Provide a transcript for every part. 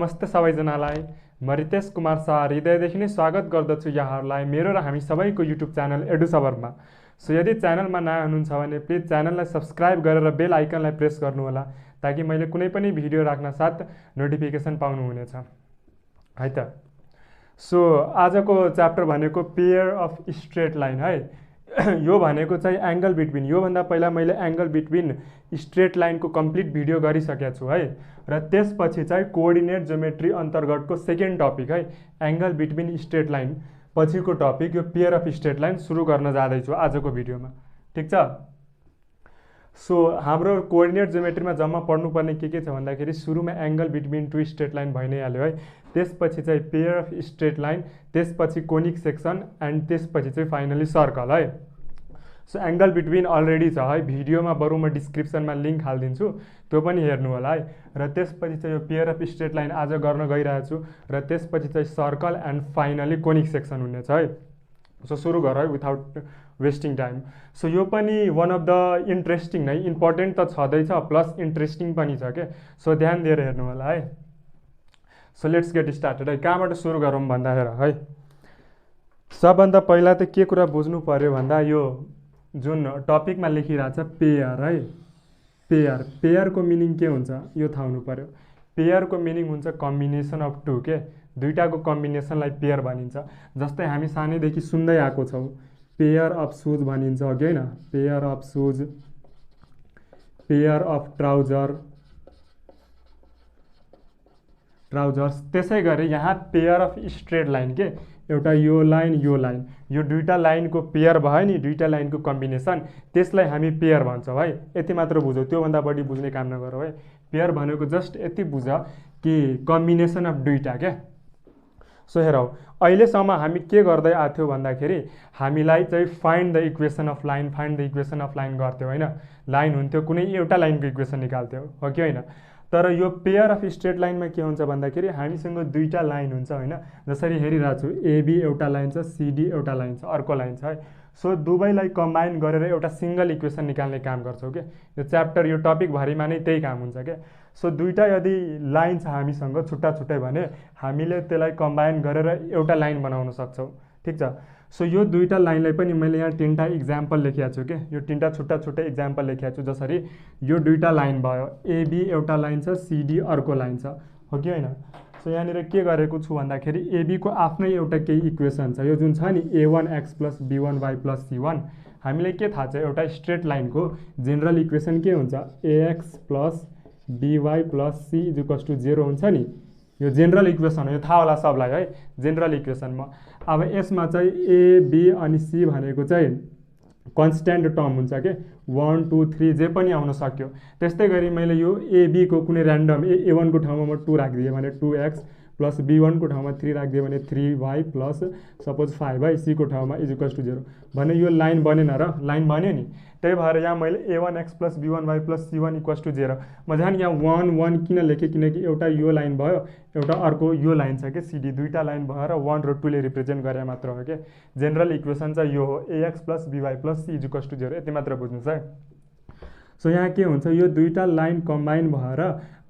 नमस्ते सबैजनालाई। म रितेश कुमार शाह हृदयदेखि नै स्वागत गर्दछु यहाँहरूलाई मेरो र हामी सबैको युट्युब च्यानल एडुसबरमा। सो यदि च्यानलमा नयाँ हुनुहुन्छ भने प्लिज च्यानललाई सब्स्क्राइब गरेर बेल आइकनलाई प्रेस गर्नुहोला ताकि मैले कुनै पनि भिडियो राख्न साथ नोटिफिकेसन पाउनुहुनेछ है त। सो आजको च्याप्टर भनेको पेयर अफ स्ट्रेट लाइन है। यो भनेको चाहिँ एंगल बिट्विन, योभन्दा पहिला मैले एंगल बिट्विन स्ट्रेट लाइनको कम्प्लिट भिडियो गरिसकेको छु है। र त्यसपछि चाहिँ कोअर्डिनेट ज्योमेट्री अन्तर्गतको सेकेन्ड टपिक है एंगल बिट्विन स्ट्रेट लाइन पछिको टपिक यो पेयर अफ स्ट्रेट लाइन सुरु गर्न जाँदैछु आजको भिडियोमा, ठिक छ। सो हाम्रो कोअर्डिनेट ज्योमेट्रीमा जम्मा पढ्नुपर्ने के छ भन्दाखेरि सुरुमा angle between two straight line भइ नै हाल्यो है। त्यसपछि चाहिँ पेयर अफ स्ट्रेट लाइन, त्यसपछि कोनिक सेक्सन एन्ड त्यसपछि चाहिँ फाइनली सर्कल है। सो एंगल बिट्विन अलरेडी छ है, भिडियोमा बरु म डिस्क्रिप्सनमा लिङ्क हालिदिन्छु, त्यो पनि हेर्नु होला है। र त्यसपछि चाहिँ यो पेयर अफ स्ट्रेट लाइन आज गर्न गइरहेको छु र त्यसपछि चाहिँ circle and finally conic section हुनेछ है। सो सुरु गर है विथआउट वेस्टिङ टाइम। सो यो पनि वान अफ द इन्ट्रेस्टिङ नै, इम्पोर्टेन्ट त छँदैछ प्लस इन्ट्रेस्टिङ पनि छ के। सो ध्यान दिएर हेर्नु होला है। सो लेट्स गेट स्टार्टेड है। कहाँबाट सुरु गरौँ भन्दाखेरि है, सबभन्दा पहिला त के कुरा बुझ्नु पर्यो भन्दा यो जुन टपिकमा लेखिरहेछ पेयर है, पेयर, पेयरको मिनिङ के हुन्छ यो थाहा हुनु पर्यो। पेयरको मिनिङ हुन्छ कम्बिनेसन अफ टू के, दुईटाको कम्बिनेसनलाई पेयर भनिन्छ। जस्तै हामी सानैदेखि सुन्दै आएको छौँ पेयर अफ सुज भनिन्छ अघि होइन, pair of shoes, pair of trousers. त्यसै गरी यहाँ पेयर अफ स्ट्रेट लाइन के, एउटा यो लाइन यो दुईटा लाइनको पेयर भयो नि, दुईटा लाइनको कम्बिनेसन, त्यसलाई हामी पेयर भन्छौँ है। यति मात्र बुझौँ, त्योभन्दा बढी बुझ्ने काम नगरौँ है। पेयर भनेको जस्ट यति बुझ कि कम्बिनेसन अफ दुईटा क्या। सो हेरौँ, अहिलेसम्म हामी के गर्दै आएको थियौँ भन्दाखेरि हामीलाई चाहिँ find the equation of line, find the equation of line गर्थ्यौँ होइन। लाइन हुन्थ्यो, कुनै एउटा लाइनको इक्वेसन निकाल्थ्यौँ हो कि होइन। तर यो पेयर अफ स्ट्रेट लाइनमा के हुन्छ भन्दाखेरि हामीसँग दुईटा लाइन हुन्छ होइन। जसरी हेरिरहेको छु एबी एउटा लाइन छ, सिडी एउटा लाइन छ, अर्को लाइन छ है। सो दुवैलाई कम्बाइन गरेर एउटा सिङ्गल इक्वेसन निकाल्ने काम गर्छौँ क्या। यो च्याप्टर यो टपिकभरिमा नै त्यही काम हुन्छ क्या। सो दुईटा यदि लाइन छ हामीसँग छुट्टा छुट्टै भने हामीले त्यसलाई कम्बाइन गरेर एउटा लाइन बनाउन सक्छौँ, ठिक छ। सो यो दुईटा लाइनलाई पनि मैले यहाँ 3टा इक्जाम्पल लेखेको छु क्या। यो 3टा छुट्टा छुट्टै इक्जाम्पल लेखेको छु। जसरी यो दुईटा लाइन भयो, एबी एउटा लाइन छ, सिडी अर्को लाइन छ हो कि होइन। सो यहाँनिर के गरेको छु भन्दाखेरि एबीको आफ्नै एउटा केही इक्वेसन छ, यो जुन छ नि a1x plus b1y plus c1। हामीलाई के थाहा छ, एउटा स्ट्रेट लाइनको जेनरल इक्वेसन के हुन्छ, ax plus by plus c equals to 0 हुन्छ नि। यो जेनरल इक्वेसन हो, यो थाहा होला सबलाई है, जेनरल इक्वेसनमा। अब यसमा चाहिँ ए बी अनि सी भनेको चाहिँ कन्स्ट्यान्ट टर्म हुन्छ के, 1 2 3 जे पनि आउन सक्यो। त्यस्तै गरी मैले यो एबीको कुनै ऱ्यान्डम ए1को ठाउँमा म 2 राखिदिएँ भने 2x प्लस b1को ठाउँमा 3 राखिदिएँ भने 3y प्लस सपोज 5 है, सीको ठाउँमा इक्वल्स टु 0 भने यो लाइन बनेन र, लाइन बन्यो नि। त्यही भएर यहाँ मैले a1x plus b1y plus c1 equals to 0। म झन् यहाँ 1 1 किन लेखेँ, किनकि एउटा यो लाइन भयो, एउटा अर्को यो लाइन छ कि सिडी, दुईटा लाइन भएर 1 र 2 ले रिप्रेजेन्ट गरे मात्र हो कि। जेनरल इक्वेसन चाहिँ यो हो, ax plus by plus c equals to 0। यति मात्र बुझ्नुहोस् है। सो यहाँ के हुन्छ, यो दुईटा लाइन कम्बाइन भएर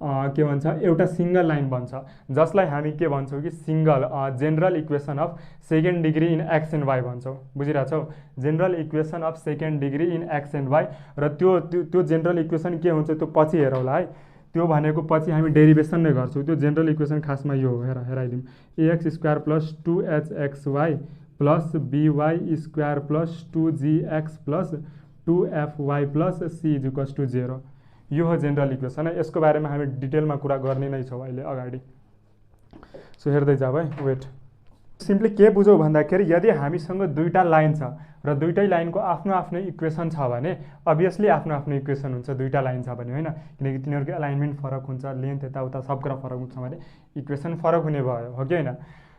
के भन्छ एउटा सिङ्गल लाइन बन्छ, जसलाई हामी के भन्छौँ कि single general equation of second degree in x and Y भन्छौँ। बुझिरहेछौ, general equation of second degree in x and Y. र त्यो जेनरल इक्वेसन के हुन्छ त्यो पछि हेरौँला है। त्यो भनेको पछि हामी डेरिभेसन नै गर्छौँ। त्यो जेनरल इक्वेसन खासमा यो हो, हेराइदिउँ, ax square plus 2hxy plus by square plus 2gx plus 2fy plus c equals to 0। यो हो जेनरल इक्वेसन है। यसको बारेमा हामी डिटेलमा कुरा गर्ने नै छौँ अहिले अगाडि। सो हेर्दै जाऊ है, वेट। सिम्पली के बुझौँ भन्दाखेरि यदि हामीसँग दुईटा लाइन छ र दुईटै लाइनको आफ्नो आफ्नो इक्वेसन छ भने अभियसली आफ्नो आफ्नो इक्वेसन हुन्छ, दुईटा लाइन छ भने होइन, किनकि तिनीहरूको एलाइनमेन्ट फरक हुन्छ, लेन्थ यताउता सब कुरा फरक हुन्छ भने इक्वेसन फरक हुने भयो हो कि होइन।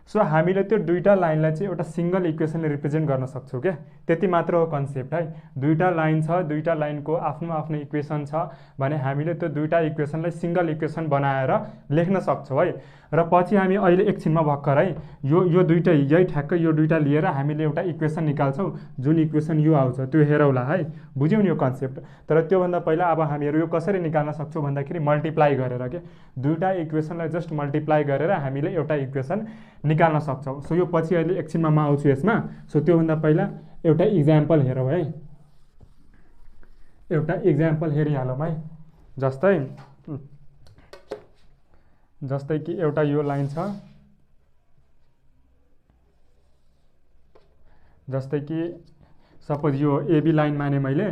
सो हामीले त्यो दुईटा लाइनलाई चाहिँ एउटा सिंगल इक्वेसनले रिप्रेजेन्ट गर्न सक्छौँ क्या, त्यति मात्र हो कन्सेप्ट है। दुईटा लाइन छ, दुईटा लाइनको आफ्नो आफ्नो इक्वेसन छ भने हामीले त्यो दुईटा इक्वेसनलाई सिंगल इक्वेसन बनाएर लेख्न सक्छौँ है। र पछि हामी अहिले एकछिनमा भर्खर है यो दुईटा यही ठ्याक्कै यो दुईटा लिएर हामीले एउटा इक्वेसन निकाल्छौँ, जुन इक्वेसन यो आउँछ त्यो हेरौँला है। बुझ्यौँ नि यो कन्सेप्ट। तर त्योभन्दा पहिला अब हामीहरू यो कसरी निकाल्न सक्छौँ भन्दाखेरि मल्टिप्लाई गरेर के, दुईटा इक्वेसनलाई जस्ट मल्टिप्लाई गरेर हामीले एउटा इक्वेसन निकाल्न सक्छौँ। सो यो पछि अहिले एकछिनमा म आउँछु यसमा। सो त्योभन्दा पहिला एउटा इक्जाम्पल हेरौँ है, एउटा इक्जाम्पल हेरिहालौँ है। जस्तै कि एउटा यो लाइन छ, जस्तै कि सपोज यो एबी लाइन माने मैले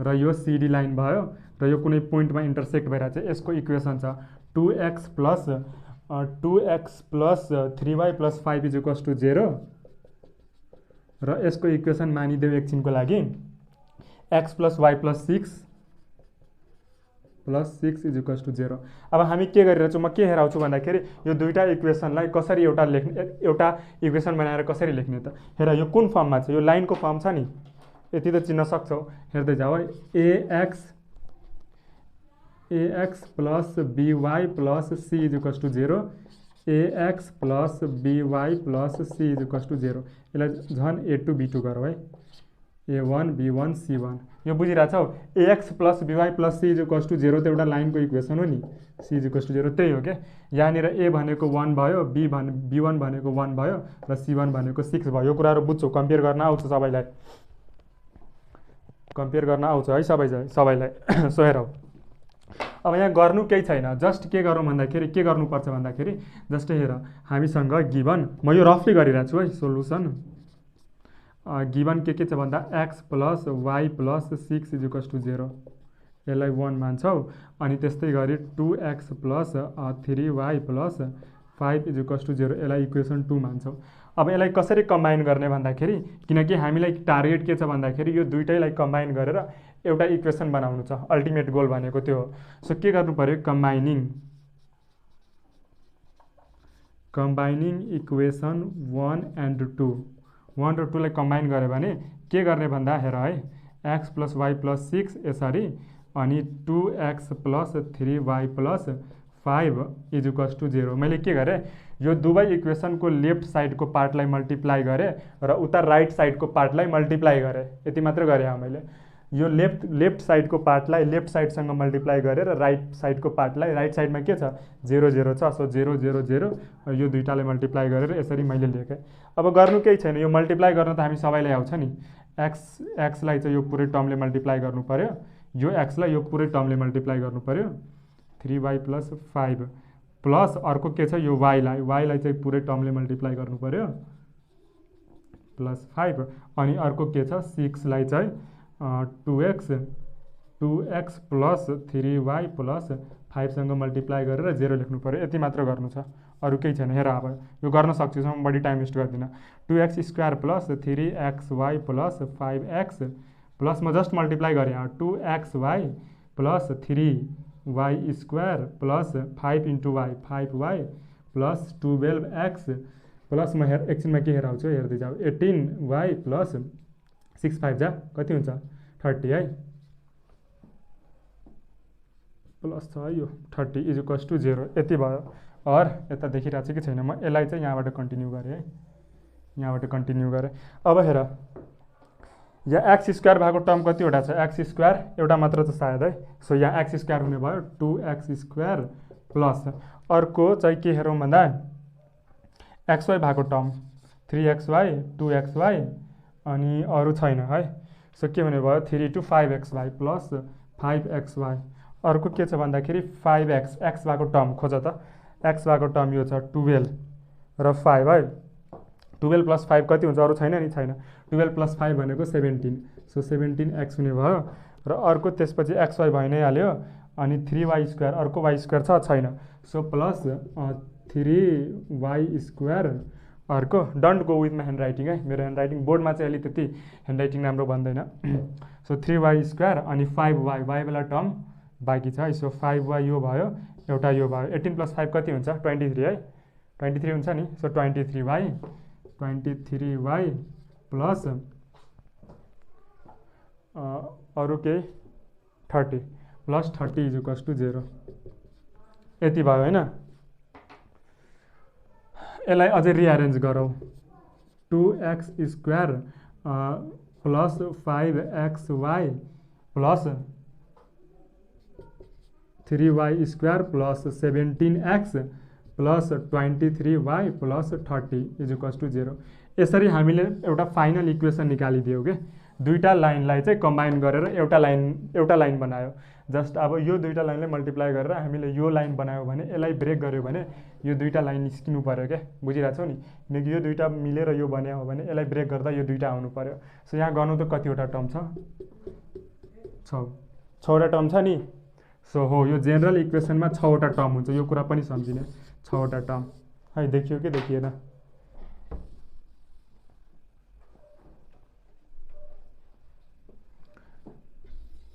र यो सिडी लाइन भयो र यो कुनै पोइन्टमा इन्टरसेक्ट भइरहेको छ। यसको इक्वेसन छ 2x plus 3y plus 5 is equals to 0 र यसको इक्वेसन मानिदेऊ एकछिनको लागि x plus y plus 6 is equals to 0। अब हामी के गरिरहेछौँ, म के हेराउँछु भन्दाखेरि यो दुईटा इक्वेसनलाई कसरी एउटा इक्वेसन बनाएर कसरी लेख्ने त। हेर यो कुन फर्ममा छ, यो लाइनको फर्म छ नि, यति त चिन्न सक्छौ। हेर्दै जाऊ है, ax plus by plus c is equals to 0, ax plus by plus c is equals to 0। यसलाई झन् a2 b2 गरौँ है, a1 b1 c1। यो बुझिरहेछौ, ax plus by plus c is equals to 0 त एउटा लाइनको इक्वेसन हो नि, c इज इक्वल्स टु 0 त्यही हो क्या। यहाँनिर a भनेको 1 भयो, b1 भनेको 1 भयो र c1 भनेको 6 भयो। यो कुराहरू बुझ्छौ, कम्पेयर गर्न आउँछ सबैलाई, कम्पेयर गर्न आउँछ है सबैलाई। सो हेरौ, अब यहाँ गर्नु केही छैन, जस्ट के गरौँ भन्दाखेरि के गर्नुपर्छ भन्दाखेरि जस्तै हेर हामीसँग गिभन, म यो रफली गरिरहेको छु है सोलुसन। गिभन के छ भन्दा x plus y plus 6 is equals to 0, यसलाई 1 मान्छौ। अनि त्यस्तै गरी 2x plus 3y plus 5 is equals to 0, यसलाई इक्वेसन 2 मान्छौ। अब यसलाई कसरी कम्बाइन गर्ने भन्दाखेरि, किनकि हामीलाई टार्गेट के छ भन्दाखेरि यो दुइटैलाई कम्बाइन गरेर एउटा इक्वेसन बनाउनु छ, अल्टिमेट गोल भनेको त्यो हो। सो के गर्नु पर्यो, कम्बाइनिङ इक्वेसन 1 एन्ड 2, 1 र 2 लाई कम्बाइन गऱ्यो भने के गर्ने भन्दा हेर है, x प्लस y प्लस 6 यसरी, अनि 2x plus 3y plus 5 is equals to 0। मैले के गरेँ, यो दुवै इक्वेसनको लेफ्ट साइडको पार्टलाई मल्टिप्लाई गरेँ र उता राइट साइडको पार्टलाई मल्टिप्लाई गरेँ, यति मात्र गरेँ मैले। यो लेफ्ट साइडको पार्टलाई लेफ्ट साइडसँग मल्टिप्लाई गरेर राइट साइडको पार्टलाई, राइट साइडमा के छ 0 0 छ, सो 0 0 0 यो दुईटालाई मल्टिप्लाई गरेर यसरी मैले लेखेँ। अब गर्नु केही छैन, यो मल्टिप्लाई गर्न त हामी सबैलाई आउँछ नि। एक्सलाई चाहिँ यो पुरै टर्मले मल्टिप्लाई गर्नु पर्यो, यो एक्सलाई यो पुरै टर्मले मल्टिप्लाई गर्नु पर्यो, 3y प्लस 5 प्लस अर्को के छ यो वाईलाई चाहिँ पुरै टर्मले मल्टिप्लाई गर्नु पर्यो प्लस 5, अनि अर्को के छ 6 लाई चाहिँ 2x प्लस 3y प्लस 5 सँग मल्टिप्लाई गरेर 0 लेख्नु पर्यो, यति मात्र गर्नु छ, अरू केही छैन। हेर अब यो गर्न सक्छु, म बढी टाइम वेस्ट गर्दिनँ। 2x square plus 3xy plus 5x plus म जस्ट मल्टिप्लाई गरेँ 2xy plus 3y square plus 5 into y 5y plus 12x plus म एकछिनमा के हेराउँछु हेर्दै जाऊ, 18y प्लस 6 5 जा कति हुन्छ 30 है, प्लस छ यो 30 इज इक्वल्स टु 0, यति भयो। और यता देखिरहेको छ कि छैन, म यसलाई चाहिँ यहाँबाट कन्टिन्यू गरेँ है, यहाँबाट कन्टिन्यू गरेँ। अब हेर यहाँ एक्स स्क्वायर भएको टर्म कतिवटा छ, एक्स स्क्वायर एउटा मात्र छ सायद है। सो यहाँ एक्स स्क्वायर हुने भयो 2x स्क्वायर प्लस अर्को चाहिँ के हेरौँ भन्दा एक्सवाई भएको टर्म 3xy 2xy अनि अरू छैन है। सो के हुने भयो 3 to 5xy प्लस 5xy। अर्को के छ भन्दाखेरि 5x, एक्स भएको टर्म खोज त, एक्स भएको टर्म यो छ 12 र 5 है। 12 प्लस 5 कति हुन्छ, अरू छैन नि, छैन। 12 प्लस 5 भनेको 17, सो 17x हुने भयो। र अर्को त्यसपछि xy भइ नै हाल्यो, अनि 3y स्क्वायर, अर्को y स्क्वायर छ छैन, सो प्लस 3y स्क्वायर। अर्को don't go with my hand writing है, मेरो ह्यान्ड राइटिङ बोर्डमा चाहिँ अलि त्यति ह्यान्ड राइटिङ राम्रो भन्दैन। सो 3y स्क्वायर अनि 5y, y वाला टर्म बाँकी छ है। सो 5y यो भयो, एउटा यो भयो, 18 प्लस 5 कति हुन्छ 23 है, 23 हुन्छ नि। सो 23y प्लस अरू केही 30 प्लस 30 इज इक्वल्स टु 0। यति भयो होइन। यसलाई अझै रिएरेन्ज गरौँ। 2x square plus 5xy plus 3y square plus 17x plus 23y plus 30 is equals to 0। यसरी हामीले एउटा फाइनल इक्वेसन निकालिदियौँ के। दुईटा लाइनलाई चाहिँ कम्बाइन गरेर एउटा लाइन बनायो। जस्ट अब यो दुईटा लाइनलाई मल्टिप्लाई गरेर हामीले यो लाइन बनायो भने, यसलाई ब्रेक गर्यो भने यो दुईटा लाइन निस्किनु पऱ्यो क्या। बुझिरहेको छौ नि, किनकि यो दुईटा मिलेर यो बन्यो हो भने यसलाई ब्रेक गर्दा यो दुईटा आउनु पऱ्यो। सो यहाँ गर्नु त कतिवटा टर्म छ? 6वटा टर्म छ नि। सो हो, यो जेनरल इक्वेसनमा 6वटा टर्म हुन्छ। यो कुरा पनि सम्झिने, 6वटा टर्म है। देखियो कि देखिएन?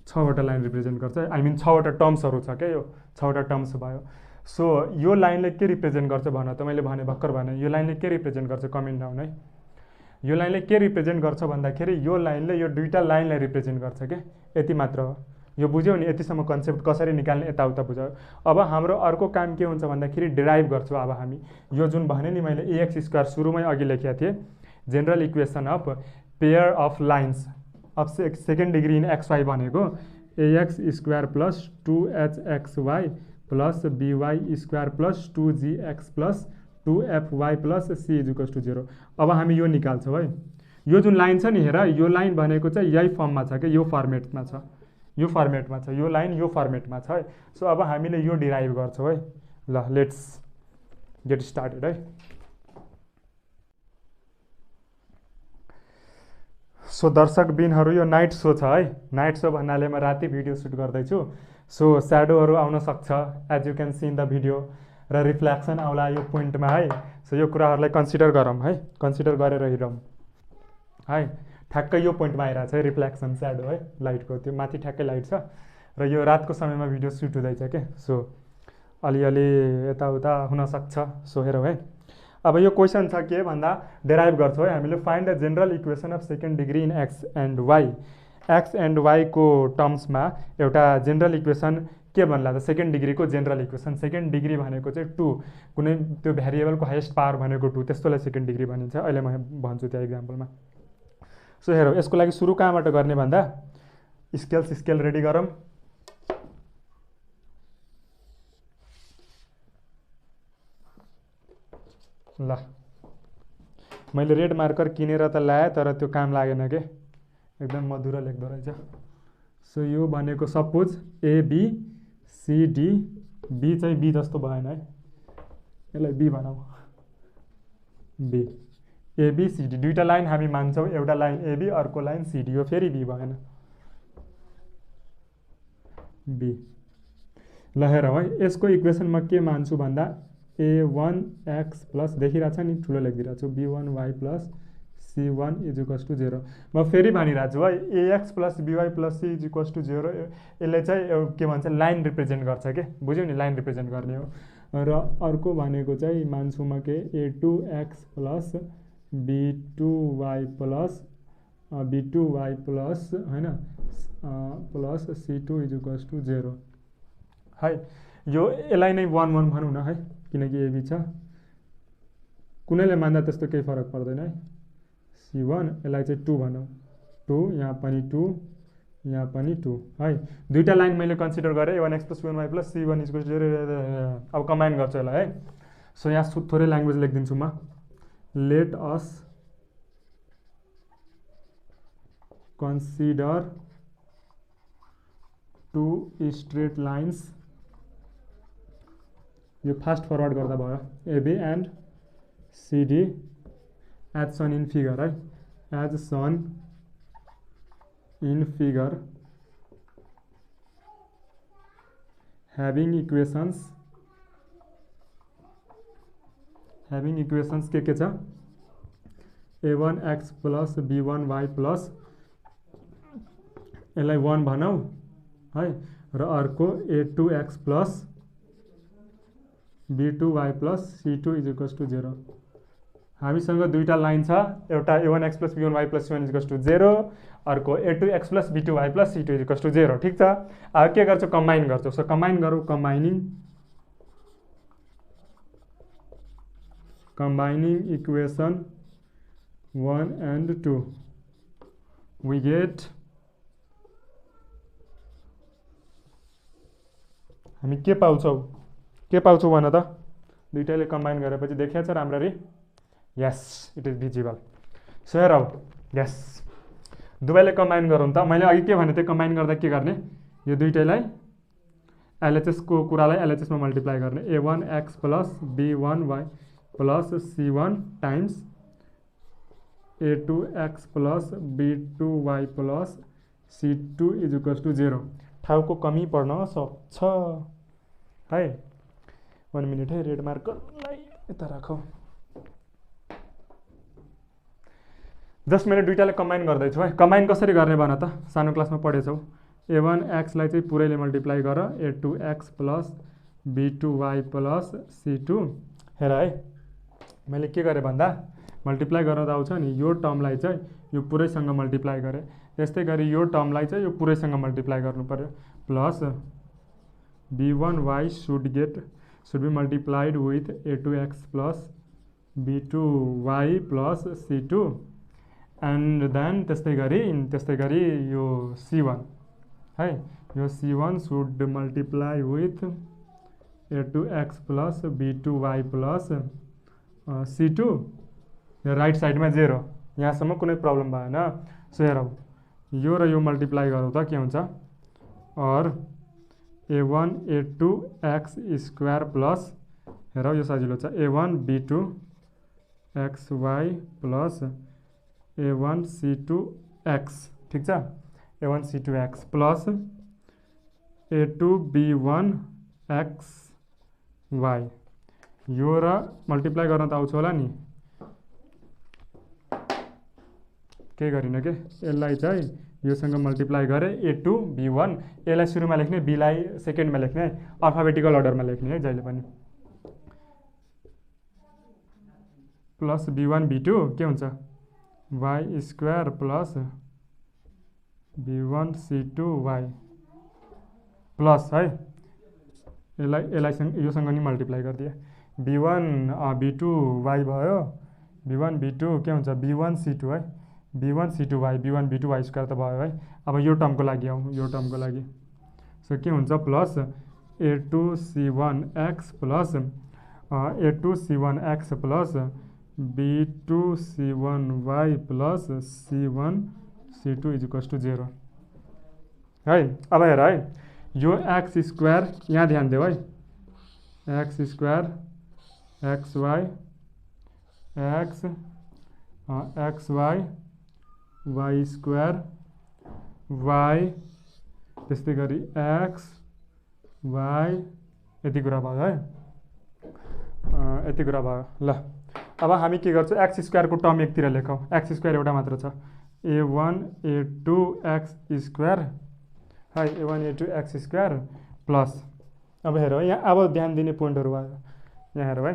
6वटा लाइन रिप्रेजेन्ट गर्छ। आई मिन 6वटा टर्म्सहरू छ क्या। यो 6वटा टर्म्स भयो। सो यो लाइनले के रिप्रेजेन्ट गर्छ भन त? मैले भने भर्खर भने यो लाइनले के रिप्रेजेन्ट गर्छ? कमेन्ट डाउन है। यो लाइनले के रिप्रेजेन्ट गर्छ भन्दाखेरि यो लाइनले यो दुईटा लाइनलाई रिप्रेजेन्ट गर्छ क्या। यति मात्र हो। यो बुझ्यौ नि? यतिसम्म कन्सेप्ट कसरी निकाल्ने यताउता बुझ्यौ। अब हाम्रो अर्को काम के हुन्छ भन्दाखेरि डिराइभ गर्छौँ। अब हामी यो जुन भने नि मैले ax स्क्वायर सुरुमै अघि लेखेको थिएँ, general equation of pair of lines of second degree in x y भनेको ax square plus 2hxy plus by square plus 2gx plus 2fy plus c is equals to 0। अब हामी यो निकाल्छौँ है। यो जुन लाइन छ नि, हेर, यो लाइन भनेको चाहिँ यही फर्ममा छ क्या। यो फर्मेटमा छ, यो फर्मेटमा छ। यो लाइन यो फर्मेटमा छ है। सो अब हामीले यो डिराइभ गर्छौँ है। ल, लेट्स गेट स्टार्टेड है। सो दर्शकबिनहरू, यो नाइट सो छ है। नाइट सो भन्नाले म राति भिडियो सुट गर्दैछु। सो स्याडोहरू आउन सक्छ, as you can see in the video, र रिफ्लेक्सन आउला यो पोइन्टमा है। सो यो कुराहरूलाई कन्सिडर गरौँ है, कन्सिडर गरेर हिँडौँ है। ठ्याक्कै यो पोइन्टमा आइरहेको छ है रिफ्लेक्सन स्याडो है, लाइटको। त्यो माथि ठ्याक्कै लाइट छ र यो रातको समयमा भिडियो सुट हुँदैछ क्या। सो अलिअलि यताउता हुनसक्छ। सो हेरौँ है। अब यो क्वेसन छ के भन्दा डेराइभ गर्छौँ है हामीले। Find the general equation of second degree in x and Y. X and वाईको टर्म्समा एउटा जेनरल इक्वेसन के भन्ला त? सेकेन्ड डिग्रीको जेनरल इक्वेसन। सेकेन्ड डिग्री भनेको चाहिँ 2, कुनै त्यो भेरिएबलको हाइएस्ट पावर भनेको 2, त्यस्तोलाई सेकेन्ड डिग्री भनिन्छ। अहिले म भन्छु त्यहाँ इक्जाम्पलमा। सो हेरौँ, यसको लागि सुरु कहाँबाट गर्ने भन्दा स्केल रेडी गरौँ। ल, मैले रेड मार्कर किनेर त ल्याएँ तर त्यो काम लागेन के, एकदम मधुरो लेख्दो रहेछ। सो यो भनेको सपोज ABCD, बी चाहिँ बी जस्तो भएन है, यसलाई बी बनाऊ। बी ABCD दुईटा लाइन हामी मान्छौँ, एउटा लाइन AB अर्को लाइन CD हो, फेरि बी भएन, बी। ल हेरौँ है, यसको इक्वेसन म के मान्छु भन्दा A1x प्लस, देखिरहेको छ नि, ठुलो लेखिदिरहेको छु, B1y plus C1 is equals to 0। म फेरि भनिरहेको छु है, AX plus BY plus C is equals to 0। यसले चाहिँ के भन्छ, लाइन रिप्रेजेन्ट गर्छ के। बुझ्यौ नि, लाइन रिप्रेजेन्ट गर्ने हो। र अर्को भनेको चाहिँ मान्छु म के A2x प्लस B2y प्लस होइन plus C2 is equals to 0 है। यो यसलाई नै 1 1 भनौँ न है, किनकि AB छ। कुनैले मान्दा त्यस्तो केही फरक पर्दैन है। C1, यसलाई चाहिँ 2 भनौँ, 2, यहाँ पनि 2, यहाँ पनि 2 है। दुईटा लाइन मैले कन्सिडर गरेँ, A1x plus B1y plus C1 is equals to 0। अब कम्बाइन गर्छु यसलाई है। सो यहाँ थोरै ल्याङ्ग्वेज लेखिदिन्छु म। Let us consider 2 straight lines. यो फास्ट फरवर्ड गर्दा भयो, AB and CD as shown in figure है, as shown in figure having equations के छ? A1x प्लस B1y प्लस, यसलाई 1 भनौँ है, र अर्को A2x plus b2y plus c2 is equals to 0। हामीसँग दुईवटा लाइन छ, एउटा a1x plus b1y plus c1 is equals to 0, अर्को a2x plus b2y plus c2 is equals to 0। ठिक छ, अब के गर्छौ, कम्बाइन गर्छौ। सो कम्बाइन गरौँ, combining equation 1 and 2 we get हामी के पाउँछौ भन त, दुईटैले कम्बाइन गरेपछि देखिया छ राम्ररी। यस, इट इज भिजिबल। सो हेरौ, यस, दुवैले कम्बाइन गरौँ त। मैले अघि के भने थिएँ, कम्बाइन गर्दा के गर्ने, यो दुईटैलाई एलएचएस को कुरालाई एलएचएस मा मल्टिप्लाई गर्ने। a1x plus b1y plus c1 times a2x plus b2y plus c2 is equals to 0। ठाउँको कमी पर्न सक्छ है। 1 मिनट है, रेड मार्करलाई यता राखौ। जस्ट मैले दुईटाले कम्बाइन गर्दैछु है। कम्बाइन कसरी गर्ने भन त, सानो क्लासमा पढेछौ। a1x लाई चाहिँ पुरैले मल्टिप्लाई गर a2x plus b2y plus c2। हेर है, मैले के गरेँ भन्दा मल्टिप्लाई गर्न त आउँछ नि, यो टर्मलाई चाहिँ यो पुरैसँग मल्टिप्लाई गरेँ। त्यस्तै गरी यो टर्मलाई चाहिँ यो पुरैसँग मल्टिप्लाई गर्नु पर्यो। Plus b1y should be multiplied with a2x plus b2y plus c2 and then त्यस्तै गरी यो c1 है, यो c1 should multiply with a2x plus b2y plus c2। Right साइडमा 0, यहाँसम्म कुनै प्रब्लम भएन। सो हेरौ, यो र यो मल्टिप्लाई गरौँ त के हुन्छ, और a1 a2x स्क्वायर प्लस, हेरौ यो सजिलो छ, a1 b2 xy plus a1 c2x। ठिक छ, a1 c2x plus a2 b1 xy। यो र मल्टिप्लाई गर्न त आउँछ होला नि, के गरिन के, यसलाई चाहिँ योसँग मल्टिप्लाई गरे a2 b1, यसलाई सुरुमा लेख्ने, b लाई सेकेन्डमा लेख्ने है, अल्फाबेटिकल अर्डरमा लेख्ने है जहिले पनि। प्लस b1 b2 के हुन्छ, y square plus b1 c2 y plus है, यसलाई योसँग नि मल्टिप्लाई गरिदिए। b1 b2 y भयो, b1 b2 के हुन्छ, b1 c2 है, b1 c2 y, b1 b2 y square त भयो है। अब यो टर्मको लागि आउँ, यो टर्मको लागि सो के हुन्छ, plus a2 c1 x plus a2 c1 x plus b2 c1 y plus c1 c2 is equals to 0 है। अब हेर है, यो एक्स स्क्वायर यहाँ ध्यान देऊ है, x square x y x x y y square y, त्यस्तै गरी एक्स वाई, यति कुरा भयो है, यति कुरा भयो। ल अब हामी के गर्छौँ, एक्स स्क्वायरको टर्म एकतिर लेखौँ। एक्स स्क्वायर एउटा मात्र छ, a1 a2 एक्स स्क्वायर है, a1 a2 x square plus, अब हेर यहाँ, अब ध्यान दिने पोइन्टहरू भयो, यहाँ हेर है,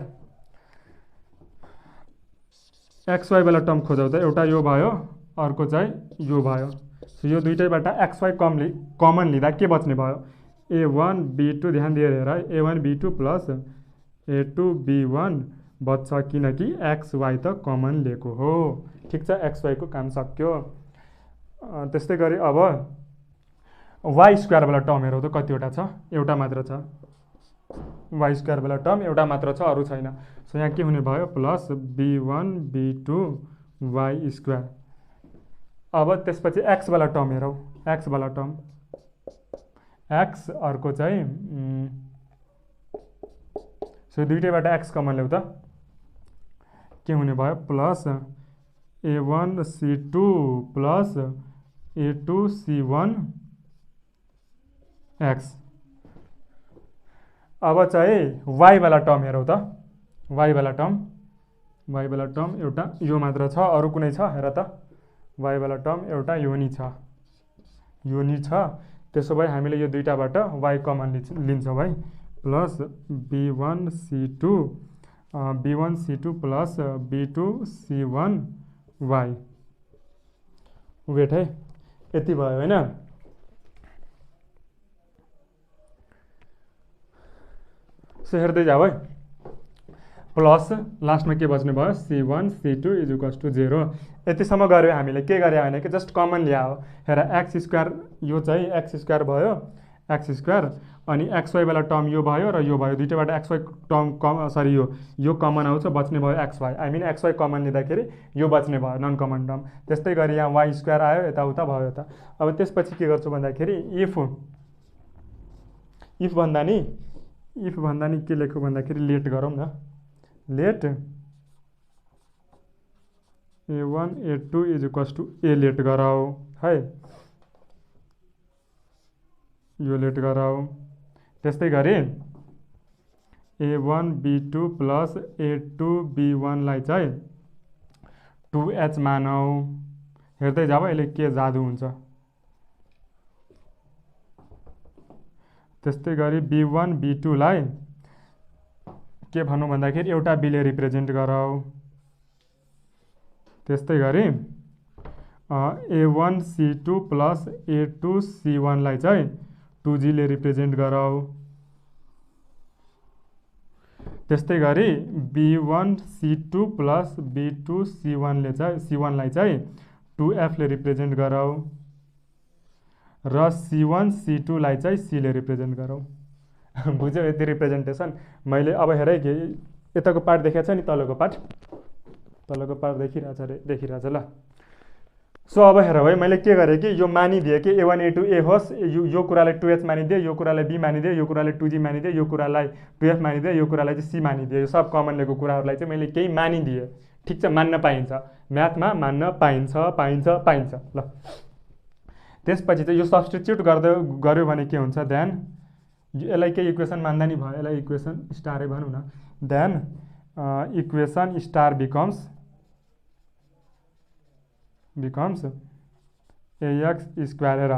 एक्स वाई वाला टर्म खोजौ त, एउटा यो भयो, अर्को चाहिँ यो भयो। सो यो दुइटैबाट एक्स वाई कमन लिँदा के बच्ने भयो, a1 b2, ध्यान दिएर हेर है, a1 b2 plus a2 b1 बच्छ, किनकि एक्स वाई त कमन लिएको हो। ठिक छ, एक्स वाईको काम सक्यो। त्यस्तै गरी अब वाई स्क्वायर वाला टर्म हेरौँ त कतिवटा छ, एउटा मात्र छ, वाई स्क्वायर वाला टर्म एउटा मात्र छ, अरू छैन। सो यहाँ के हुने भयो, plus b1 b2 Y square. अब त्यसपछि एक्स वाला टर्म हेरौँ, एक्स वाला टर्म, एक्स अर्को चाहिँ सो दुइटैबाट एक्स कमन ल्याउ त, के हुने भयो, plus a1 c2 plus a2 c1 x. अब चाहिँ वाई वाला टर्म हेरौँ त, वाई वाला टर्म एउटा यो मात्र छ, अरू कुनै छ, हेर त, वाई वाला टर्म एउटा यो नि छ, यो नि छ। त्यसो भए हामीले यो दुईटाबाट वाई कमन लिन्छौँ है, plus B1C2 plus B2C1Y। Weight है, यति भयो होइन। सो हेर्दै जाऊ है। प्लस लास्टमा के बच्ने भयो C1C2 = 0। यतिसम्म गऱ्यो हामीले। के गरे भने कि जस्ट कमन ल्यायो। हेर एक्स स्क्वायर यो चाहिँ एक्स स्क्वायर भयो, एक्स स्क्वायर अनि XY वाला टर्म यो भयो र यो भयो, दुईटैबाट XY टर्म सरी यो कमन आउँछ, बच्ने भयो XY। I mean XY common लिँदाखेरि यो बच्ने भयो नन कमन टर्म। त्यस्तै गरी यहाँ Y स्क्वायर आयो, यताउता भयो त। अब त्यसपछि के गर्छु भन्दाखेरि इफ भन्दा नि के लेख्छु भन्दाखेरि लेट गरौँ न। Late A1 A2 = A late गराऊ है, यो लेट गराऊ। त्यस्तै गरी A1 B2 plus A2 B1 लाई चाहिँ 2H मानौ। हेर्दै जाऊ यसले के जादु हुन्छ। त्यस्तै गरी B1 B2 लाई के भन्नु भन्दाखेरि एउटा B ले रिप्रेजेन्ट गराऊ। त्यस्तै गरी A1 C2 plus A2 C1 लाई चाहिँ 2G ले रिप्रेजेन्ट गराऊ। त्यस्तै गरी B1 C2 plus B2 C1 लाई चाहिँ 2F ले रिप्रेजेन्ट गराऊ र C1 C2 लाई चाहिँ C ले रिप्रेजेन्ट गराऊ। बुझ्यौ यति रिप्रेजेन्टेसन मैले। अब हेर कि यताको पार्ट देखाएको छ नि, तलको पार्ट देखिरहेछ ल। सो अब हेर है, मैले के गरेँ कि यो मानिदिएँ कि A1 A2 A होस्, यो कुरालाई 2H मानिदिएँ, यो कुरालाई B मानिदिएँ, यो कुरालाई 2G मानिदिएँ, यो कुरालाई 2F मानिदिएँ, यो कुरालाई चाहिँ C मानिदिएँ। यो सब कमन लिएको कुराहरूलाई चाहिँ मैले केही मानिदिएँ। ठिक छ, मान्न पाइन्छ, म्याथमा मान्न पाइन्छ ल। त्यसपछि चाहिँ यो सब्स्टिट्युट गर्यो भने के हुन्छ, देन यसलाई केही इक्वेसन मान्दा नि भयो, यसलाई इक्वेसन स्टारै भनौँ न। Then equation star becomes AX square. हेर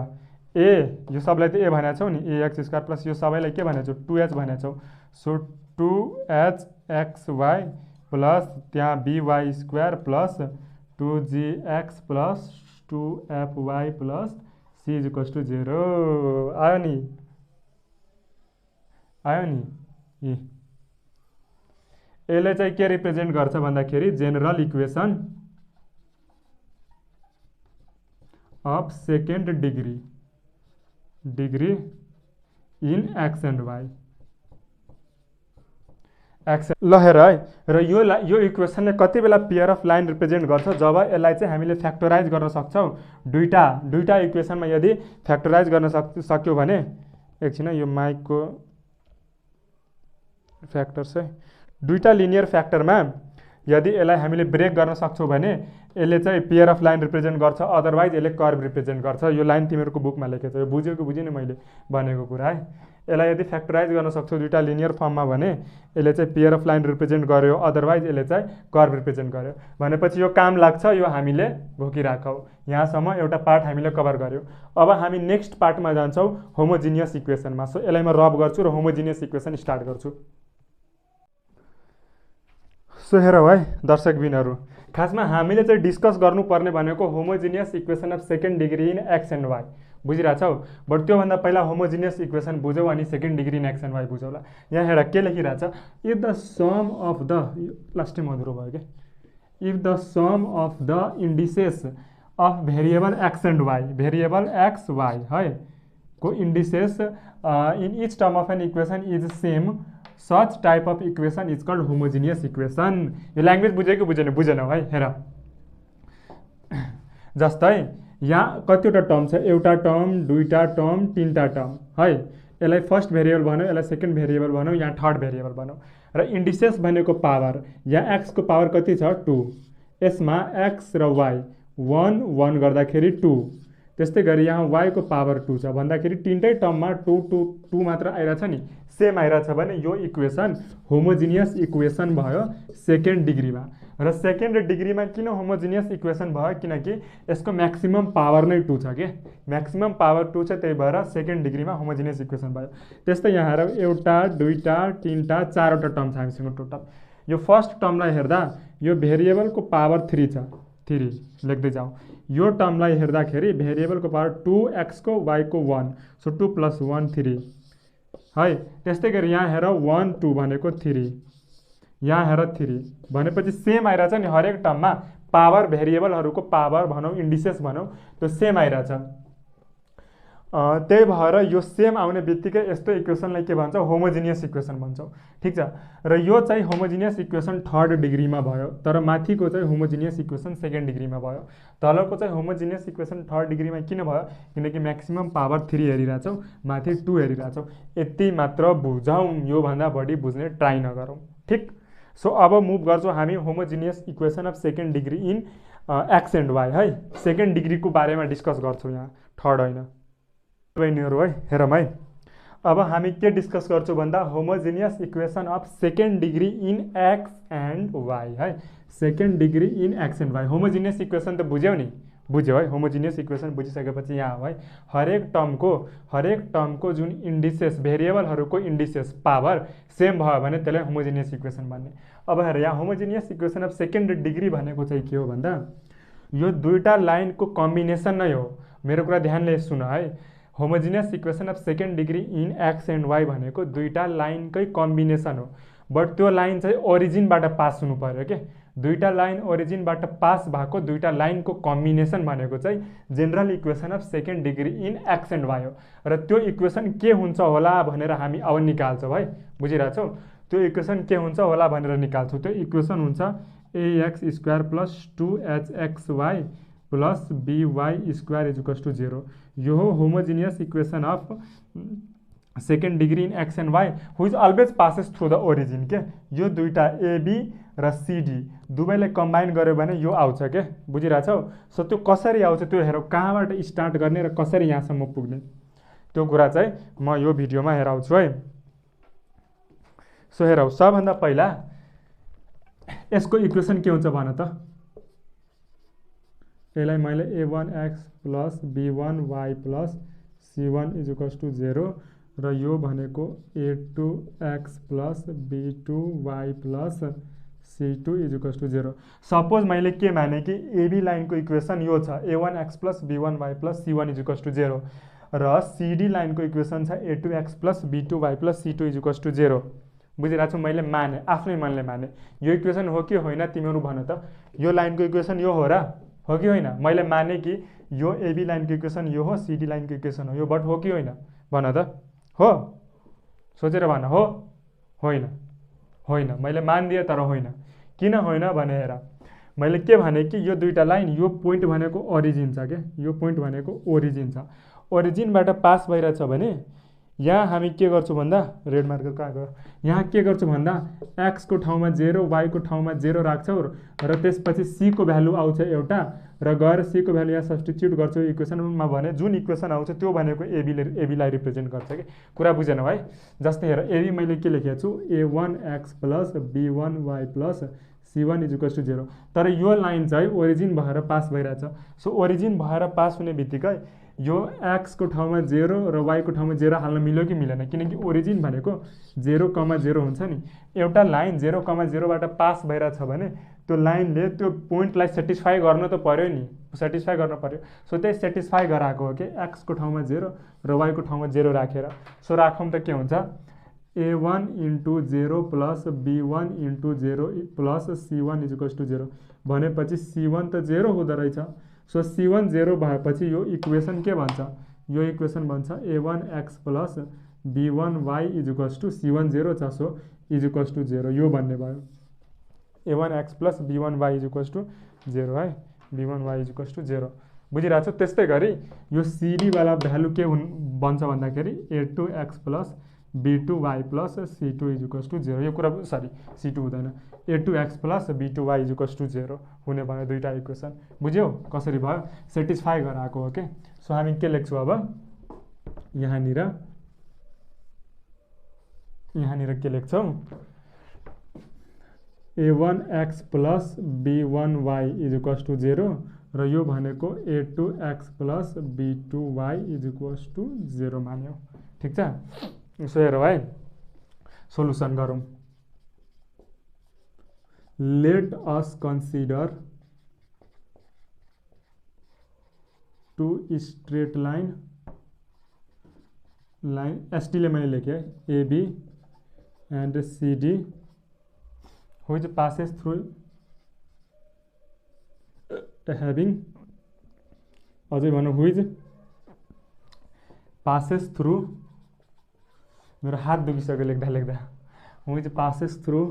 ए यो सबलाई त ए भनेको छौ नि, AX स्क्वायर प्लस यो सबैलाई के भनेको छौ 2H भनेको छौ। सो 2HXY प्लस त्यहाँ BY square plus 2GX plus 2FY plus C = 0। आयो नि यसले चाहिँ के रिप्रेजेन्ट गर्छ भन्दाखेरि general equation of second degree in x and y. ल हेर है, र यो इक्वेसनले कति बेला पेयर अफ लाइन रिप्रेजेन्ट गर्छ, जब यसलाई चाहिँ हामीले फ्याक्टराइज गर्न सक्छौँ। दुईटा इक्वेसनमा यदि फ्याक्टराइज गर्न सक्यो भने, एकछिन यो माइकको फ्याक्टर चाहिँ दुईटा लिनियर फ्याक्टरमा यदि यसलाई हामीले ब्रेक गर्न सक्छौँ भने यसले चाहिँ पेयर अफ लाइन रिप्रेजेन्ट गर्छ, अदरवाइज यसले कर्भ रिप्रेजेन्ट गर्छ। यो लाइन तिमीहरूको बुकमा लेखेको छ, यो बुझ्यो कि बुझिनँ मैले भनेको कुरा है। यसलाई यदि फ्याक्टराइज गर्न सक्छौँ दुईटा लिनियर फर्ममा भने यसले चाहिँ पेयर अफ लाइन रिप्रेजेन्ट गर्यो, अदरवाइज यसले चाहिँ कर्भ रिप्रेजेन्ट गर्यो भनेपछि यो काम लाग्छ। यो हामीले भोकिराखौँ। यहाँसम्म एउटा पार्ट हामीले कभर गर्यो। अब हामी नेक्स्ट पार्टमा जान्छौँ होमोजिनियस इक्वेसनमा। सो यसलाई म रब गर्छु र होमोजिनियस इक्वेसन स्टार्ट गर्छु। सो हेरौँ है दर्शकबिनहरू, खासमा हामीले चाहिँ डिस्कस गर्नुपर्ने भनेको homogeneous equation of second degree in x and Y. बुझिरहेछौ? बट त्योभन्दा पहिला होमोजिनियस इक्वेसन बुझौँ अनि second degree in x and Y बुझौँला। यहाँ हेर के लेखिरहेछ, if the sum of the, last time अधुरो भयो क्या, if the sum of the indices of variable X and Y, variable X Y है को indices in each term of an equation is same, such type of equation is called homogeneous equation. यो language बुझ्यो कि बुझेनौ है। हेर जस्तै यहाँ कतिवटा टर्म छ, एउटा टर्म, दुईटा टर्म, तीनटा टर्म है। यसलाई फर्स्ट भेरिएबल भनौँ, यसलाई सेकेन्ड भेरिएबल भनौँ, यहाँ थर्ड भेरिएबल भनौँ। र इन्डिसेस भनेको पावर, यहाँ एक्सको पावर कति छ 2, यसमा एक्स र वाई 1 1 गर्दाखेरि 2, त्यस्तै गरी यहाँ वाईको पावर 2 छ भन्दाखेरि तीनटै टर्ममा 2 2 2 मात्र आइरहेछ नि, सेम आइरहेछ भने यो इक्वेसन होमोजिनियस इक्वेसन भयो सेकेन्ड डिग्रीमा। र सेकेन्ड डिग्रीमा किन होमोजिनियस इक्वेसन भयो किनकि यसको म्याक्सिमम पावर नै 2 छ के, म्याक्सिमम पावर 2 छ, त्यही भएर सेकेन्ड डिग्रीमा होमोजिनियस इक्वेसन भयो। त्यस्तै यहाँ हेरौँ, एउटा दुईटा तीनटा चारवटा टर्म छ हामीसँग टोटल। यो फर्स्ट टर्मलाई हेर्दा यो भेरिएबलको पावर 3 छ, 3 लेख्दै जाउँ। यो टर्मलाई हेर्दाखेरि भेरिएबलको पावर 2x को y को 1, सो 2 + 1 3 है। त्यस्तै गरी यहाँ हेर 1 2 भनेको 3, यहाँ हेर 3 भनेपछि सेम आइरहेछ नि हरेक टर्ममा पावर, भेरिएबलहरूको पावर भनौँ, इन्डिसेस भनौँ, त्यो सेम आइरहेछ। त्यही भएर यो सेम आउने बित्तिकै यस्तो इक्वेसनलाई के भन्छ, होमोजिनियस इक्वेसन भन्छौँ। ठिक छ, र यो चाहिँ होमोजिनियस इक्वेसन थर्ड डिग्रीमा भयो, तर माथिको चाहिँ होमोजिनियस इक्वेसन सेकेन्ड डिग्रीमा भयो। तलको चाहिँ होमोजिनियस इक्वेसन थर्ड डिग्रीमा किन भयो किनकि म्याक्सिमम पावर 3 हेरिरहेछौँ, माथि 2 हेरिरहेछौँ। यति मात्र बुझौँ, योभन्दा बढी बुझ्ने ट्राई नगरौँ। ठिक, सो अब मुभ गर्छौँ हामी homogeneous equation of second degree in x and Y है। सेकेन्ड डिग्रीको बारेमा डिस्कस गर्छौँ, यहाँ थर्ड होइन। बहिनीहरू है, हेरौँ है, अब हामी के डिस्कस गर्छौँ भन्दा homogeneous equation of second degree in x and Y है। Second degree in x and Y, homogeneous equation त बुझ्यौ नि, बुझ्यो है। होमोजिनियस इक्वेसन बुझिसकेपछि यहाँ हो है, हरेक टर्मको जुन इन्डिसेस, भेरिएबलहरूको इन्डिसेस पावर सेम भयो भने त्यसलाई होमोजिनियस इक्वेसन भन्ने। अब हेर, यहाँ homogeneous equation of second degree भनेको चाहिँ के हो भन्दा यो दुईटा लाइनको कम्बिनेसन नै हो। मेरो कुरा ध्यानले सुन है, homogeneous equation of second degree in x and y भनेको दुईटा लाइनकै कम्बिनेसन हो, बट त्यो लाइन चाहिँ ओरिजिनबाट पास हुनु पर्यो के। दुईटा लाइन ओरिजिनबाट पास भएको दुईटा लाइनको कम्बिनेसन भनेको चाहिँ general equation of second degree in x and y हो। र त्यो इक्वेसन के हुन्छ होला भनेर हामी अब निकाल्छौँ है, बुझिरहेछौँ। त्यो इक्वेसन के हुन्छ होला भनेर निकाल्छौँ। त्यो इक्वेसन हुन्छ ax² + 2hxy + by² = 0। यो हो homogeneous equation of second degree in x and y which always passes through the origin के। यो दुईटा एबी र सिडी दुवैलाई कम्बाइन गर्यो भने यो आउँछ के, बुझिरहेछौ। सो त्यो कसरी आउँछ त्यो हेरौँ, कहाँबाट स्टार्ट गर्ने र कसरी यहाँसम्म पुग्ने, त्यो कुरा चाहिँ म यो भिडियोमा हेराउँछु है। सो हेरौँ, सबभन्दा पहिला यसको इक्वेसन के हुन्छ भन त। यसलाई मैले a1x + b1y + c1 = 0 र यो भनेको a2x + b2y + c2 = 0। सपोज मैले के माने कि एबी लाइनको इक्वेसन यो छ a1x + b1y + c1 = 0 र सिडी लाइनको इक्वेसन छ a2x + b2y + c2 = 0। बुझिरहेको छु, मैले माने, आफ्नै मनले माने। यो इक्वेसन हो कि होइन तिमीहरू भन त। यो लाइनको इक्वेसन यो हो र हो कि होइन? मैले माने कि यो एबी लाइनको इक्वेसन यो हो, सिडी लाइनको इक्वेसन हो यो, बट हो कि होइन भन त। हो? सोचेर भन, हो होइन? होइन, मैले मानिदिएँ तर होइन। किन होइन भने हेर, मैले के भने कि यो दुईटा लाइन, यो पोइन्ट भनेको ओरिजिन छ क्या, यो पोइन्ट भनेको ओरिजिन छ। ओरिजिनबाट पास भइरहेछ भने यहाँ हामी के गर्छौँ भन्दा, रेड मार्कर कहाँ गयो, यहाँ के गर्छौँ भन्दा एक्सको ठाउँमा 0, वाईको ठाउँमा 0 राख्छौँ र त्यसपछि सीको भ्यालु आउँछ एउटा र गएर सीको भ्यालु यहाँ सब्स्टिट्युट गर्छौँ इक्वेसनमा भने जुन इक्वेसन आउँछ त्यो भनेको एबीलाई रिप्रेजेन्ट गर्छ कि। कुरा बुझेनौ है? जस्तै हेर, एबी मैले के लेखेको छु a1x + b1y + c1 = 0, तर यो लाइन चाहिँ ओरिजिन भएर पास भइरहेछ। सो ओरिजिन भएर पास हुने बित्तिकै यो एक्सको ठाउँमा 0 र वाईको ठाउँमा 0 हाल्न मिल्यो कि मिलेन, किनकि ओरिजिन भनेको 0,0 हुन्छ नि। एउटा लाइन 0,0बाट पास भइरहेछ भने त्यो लाइनले त्यो पोइन्टलाई सेटिस्फाई गर्न त पर्यो नि, सेटिस्फाई गर्न पर्यो। सो त्यही सेटिस्फाई गराएको हो कि एक्सको ठाउँमा 0 र वाईको ठाउँमा 0 राखेर। सो राखौँ त के हुन्छ, a1 × 0 + b1 × 0 + c1 = 0 भनेपछि c1 त 0 हुँदो रहेछ। सो c1 0 भएपछि यो इक्वेसन के भन्छ, यो इक्वेसन भन्छ a1x + b1y = c1 0 छ, सो = 0 यो भन्ने भयो। a1x + b1y = 0 है, b1y = 0 बुझिरहेको छु। त्यस्तै गरी यो सिडीवाला भ्यालु के बन्छ भन्दाखेरि a2x + b2y + c2 = 0। यो कुरा सरी, c2 हुँदैन, a2x + b2y = 0 हुने भयो दुईटा इक्वेसन। बुझ्यौ कसरी भयो? सेटिस्फाई गराएको हो के। सो हामी के लेख्छौँ अब यहाँनिर के लेख्छौँ, a1x plus b1y is equals to 0 र यो भनेको a2x plus b2y is equals to 0 मान्यो। ठिक छ। सो हेरौँ है, सोल्युसन गरौँ। Let us consider two straight line एसटीले मैले लेखेँ AB and CD which passes through having अझै भनौँ which passes through, मेरो हात दुखिसक्यो लेख्दा लेख्दा, which passes through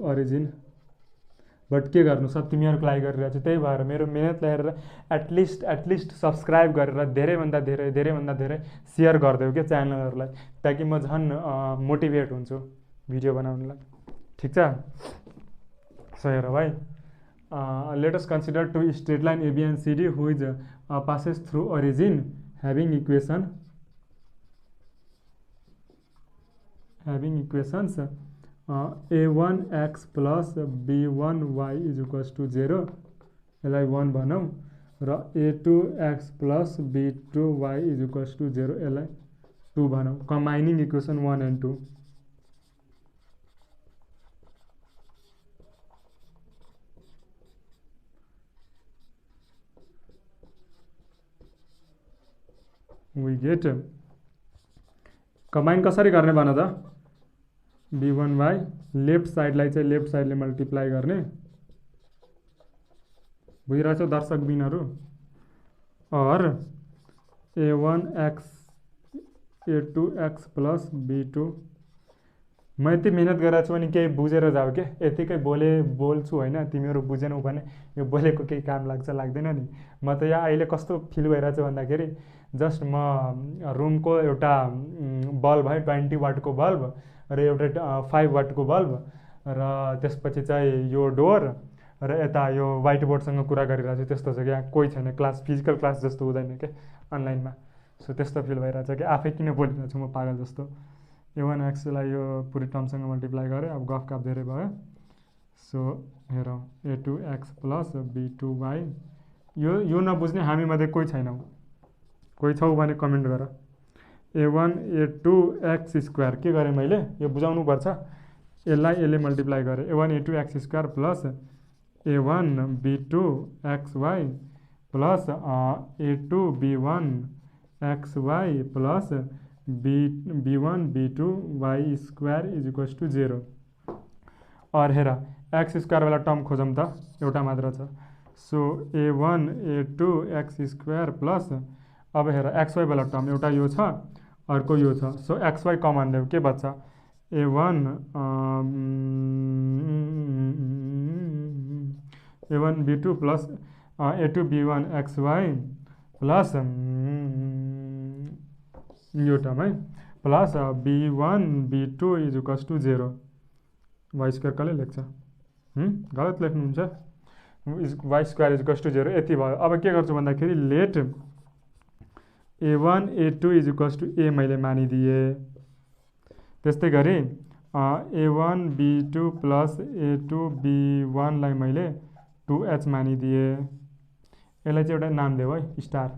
origin। But के गर्नु, सब तिमीहरूको लागि गरिरहेको छु, त्यही भएर मेरो मेहनतलाई हेरेर एटलिस्ट सब्सक्राइब गरेर धेरैभन्दा धेरै सेयर गरिदेऊ क्या च्यानलहरूलाई, ताकि म झन् मोटिभेट हुन्छु भिडियो बनाउनलाई। ठिक छ। सो हेर भाइ, let us consider two straight line AB and CD which passes through origin having equations a1x plus b1y is equals to 0 यसलाई 1 भनौँ र a2x plus b2y is equals to 0 यसलाई 2 भनौँ। Combining equation 1 and 2। we get combine कसरी गर्ने भन त, b1y left साइडलाई चाहिँ लेफ्ट साइडले मल्टिप्लाई गर्ने, बुझिरहेछौ दर्शक बिनहरू, और a1x a2x प्लस b2। म यति मिहिनेत गरेर छु भने केही बुझेर जाऊ के, यतिकै बोल्छु होइन, तिमीहरू बुझेनौ भने यो बोलेको केही काम लाग्छ लाग्दैन नि। म त यहाँ अहिले कस्तो फिल भइरहेछ भन्दाखेरि जस्ट म रुमको एउटा बल्ब है 20 वाटको बल्ब र एउटा 5 वाटको बल्ब र त्यसपछि चाहिँ यो डोर र यता यो व्हाइट बोर्डसँग कुरा गरिरहेको छु। त्यस्तो छ कि यहाँ कोही छैन, क्लास फिजिकल क्लास जस्तो हुँदैन क्या अनलाइनमा। सो त्यस्तो फिल भइरहेछ कि आफै किन बोलिरहेको छु म पागल जस्तो। a1xलाई यो पुरै टर्मसँग मल्टिप्लाई गरेँ, अब गफ धेरै भयो। सो हेरौँ a2x प्लस b2y, यो नबुझ्ने हामीमध्ये कोही छैनौँ, कोही छौ भने कमेन्ट गर। a1 a2x स्क्वायर के गरेँ मैले, यो बुझाउनु पर्छ। यसलाई यसले मल्टिप्लाई गरेँ, a1 a2x square plus a1 b2xy plus a2 b1xy plus b1 b2y square is equals to 0। और हेर एक्स स्क्वायर वाला टर्म खोजौँ त, एउटा मात्र छ। So a1 a2x square plus, अब हेर एक्स वाई वाला टर्म एउटा यो छ, अर्को यो छ। सो एक्स वाई कमन ल्याऊ, के बच्छ a1 b2 plus a2 b1xy plus यो टर्म है plus b1 b2 is equals to 0। Y square कसले लेख्छ, गलत लेख्नुहुन्छ। Y square is equals to 0 यति भयो। अब के गर्छु भन्दाखेरि let a1 a2 is equals to a मैले मानिदिएँ। त्यस्तै गरी a1 b2 प्लस a2 b1लाई मैले 2h मानिदिएँ। यसलाई चाहिँ एउटा नाम देऊ है, स्टार।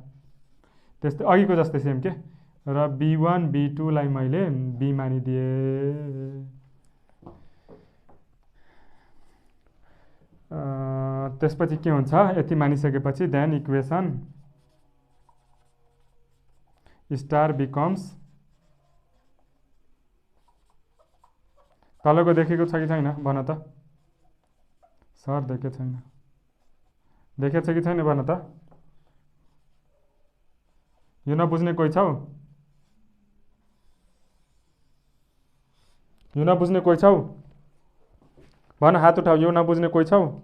त्यस्तै अघिको जस्तै सेम के, र b1 b2लाई मैले b मानिदिएँ। त्यसपछि के हुन्छ, यति मानिसकेपछि देन इक्वेसन स्टार बिकम्स, तलको देखेको छ कि छैन भन त, सर देखेको छैन, देखेको छ कि छैन भन त। यो नबुझ्ने कोही छौ, यो नबुझ्ने कोही छौ भन, हात उठाऊ। यो नबुझ्ने कोही छौ?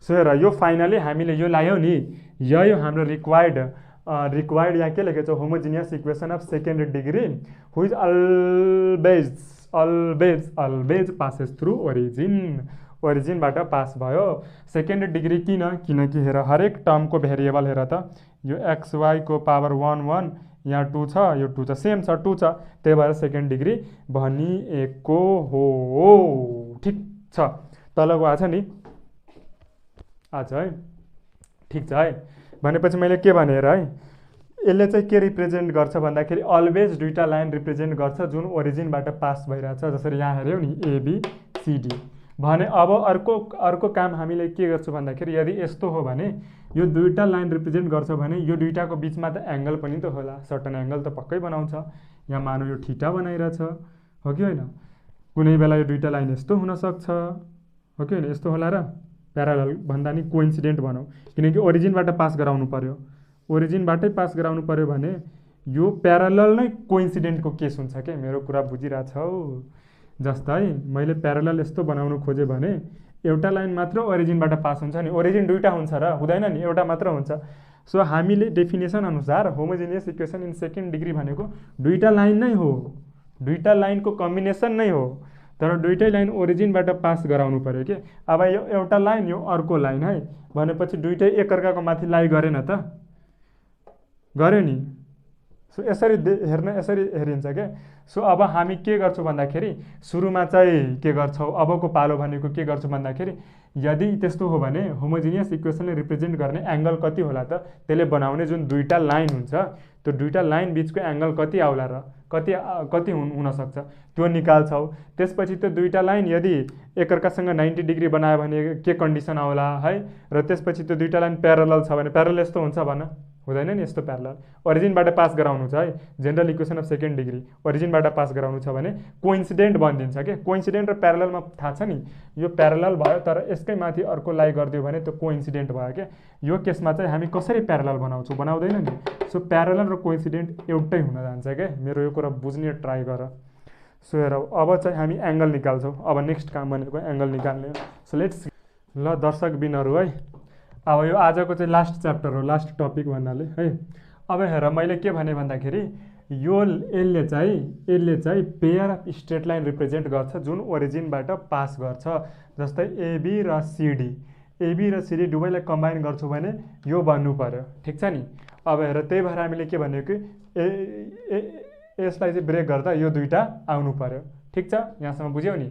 सो हेर यो फाइनली हामीले यो लायौँ नि, यो हाम्रो रिक्वायर्ड यहाँ के लेखेको छ, homogeneous equation of second degree which always passes through origin. ओरिजिनबाट पास भयो। सेकेन्ड डिग्री किनकि हेर हरेक टर्मको भेरिएबल हेर त यो XY को पावर 1 1 यहाँ 2 छ, यो 2 छ, सेम छ 2 छ, त्यही भएर सेकेन्ड डिग्री भनिएको हो। ठिक छ, तलको आछ नि, आज है ठिक छ है। भनेपछि मैले के भने हेर है, यसले चाहिँ के रिप्रेजेन्ट गर्छ भन्दाखेरि अलवेज दुईवटा लाइन रिप्रेजेन्ट गर्छ जुन ओरिजिनबाट पास भइरहेछ। जसरी यहाँ हेऱ्यौ नि ABCD भने अब अर्को काम हामीले के गर्छौँ भन्दाखेरि यदि यस्तो हो भने यो दुईवटा लाइन रिप्रेजेन्ट गर्छ भने यो दुईवटाको बिचमा त एङ्गल पनि त होला, सर्टन एङ्गल त पक्कै बनाउँछ। यहाँ मानौ यो थीटा बनाइरहेछ, हो कि होइन? कुनै बेला यो दुईवटा लाइन यस्तो हुनसक्छ, हो कि होइन? यस्तो होला र प्यारालल भन्दा नि कोइन्सिडेन्ट भनौँ, किनकि ओरिजिनबाट पास गराउनु पर्यो। ओरिजिनबाटै पास गराउनु पर्यो भने यो प्यारालल नै कोइन्सिडेन्टको केस हुन्छ क्या। मेरो कुरा बुझिरहेछौ? जस्तै मैले प्यारालल यस्तो बनाउनु खोजेँ भने एउटा लाइन मात्र ओरिजिनबाट पास हुन्छ नि, ओरिजिन दुईवटा हुन्छ र हुँदैन नि, एउटा मात्र हुन्छ। सो हामीले डेफिनेसन अनुसार homogeneous equation in second degree भनेको दुईवटा लाइन नै हो, दुईवटा लाइनको कम्बिनेसन नै हो, तर दुईटै लाइन ओरिजिनबाट पास गराउनु पर्यो कि। अब यो एउटा लाइन यो अर्को लाइन है भनेपछि दुईटै एकअर्काको माथि लाइ गरेन त, गर्यो नि। सो यसरी यसरी हेरिन्छ क्या। सो अब हामी के गर्छौँ भन्दाखेरि सुरुमा चाहिँ के गर्छौँ, अबको पालो भनेको के गर्छौँ भन्दाखेरि यदि त्यस्तो हो भने होमोजिनियस इक्वेसनले रिप्रेजेन्ट गर्ने एङ्गल कति होला त, त्यसले बनाउने जुन दुईवटा लाइन हुन्छ त्यो दुईवटा लाइन बिचको एङ्गल कति आउला र कति हुनसक्छ त्यो निकाल्छौँ। त्यसपछि त्यो दुईवटा लाइन यदि एकअर्कासँग 90 डिग्री बनायो भने के कन्डिसन आउला है, र त्यसपछि त्यो दुईवटा लाइन प्यारलल छ भने प्यारलल यस्तो हुन्छ भन, हुँदैन नि यस्तो प्यारलल। ओरिजिनबाट पास गराउनु छ है, general equation of second degree ओरिजिनबाट पास गराउनु छ भने कोइन्सिडेन्ट बनिदिन्छ के। कोइन्सिडेन्ट र प्यारललमा थाहा छ नि, यो प्यारलल भयो तर यसकै माथि अर्को लाइ गरिदियो भने त्यो कोइन्सिडेन्ट भयो क्या। यो केसमा चाहिँ हामी कसरी प्यारलल बनाउँछौँ, बनाउँदैन नि। सो प्यारलल र कोइन्सिडेन्ट एउटै हुन जान्छ क्या। मेरो यो कुरा बुझ्ने ट्राई गर। सो हेर अब चाहिँ हामी एङ्गल निकाल्छौँ। अब नेक्स्ट काम भनेको एङ्गल निकाल्ने हो। सो लेट्स ल दर्शक बिनहरू है, अब यो आजको चाहिँ लास्ट च्याप्टर हो, लास्ट टपिक भन्नाले है। अब हेर मैले के भने भन्दाखेरि यो यसले चाहिँ pair of straight line represent गर्छ जुन ओरिजिनबाट पास गर्छ। जस्तै AB र CD दुवैलाई कम्बाइन गर्छौँ भने यो बन्नु पर्यो, ठिक छ नि। अब हेर त्यही भएर हामीले के भनेको यसलाई चाहिँ ब्रेक गर्दा यो दुईवटा आउनु पर्यो, ठिक छ, यहाँसम्म बुझ्यौ नि।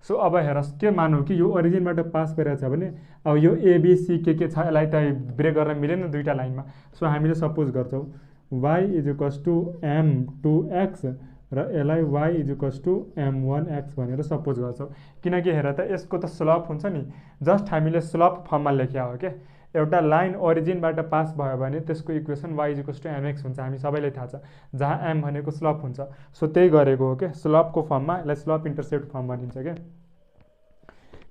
सो अब हेर के मानौँ कि यो ओरिजिनबाट पास गरिरहेको छ भने अब यो ABC के छ यसलाई त ब्रेक गर्न मिलेन दुईवटा लाइनमा। सो हामीले सपोज गर्छौँ y = m2x र यसलाई y = m1x भनेर सपोज गर्छौँ। किनकि हेर त यसको त स्लप हुन्छ नि, जस्ट हामीले स्लप फर्ममा लेख्या हो क्या। एउटा लाइन ओरिजिनबाट पास भयो भने त्यसको इक्वेसन y = mx हुन्छ, हामी सबैलाई थाहा छ, जहाँ m भनेको स्लप हुन्छ। सो त्यही गरेको हो क्या, स्लपको फर्ममा यसलाई स्लप इन्टरसेप्ट फर्म भनिन्छ क्या।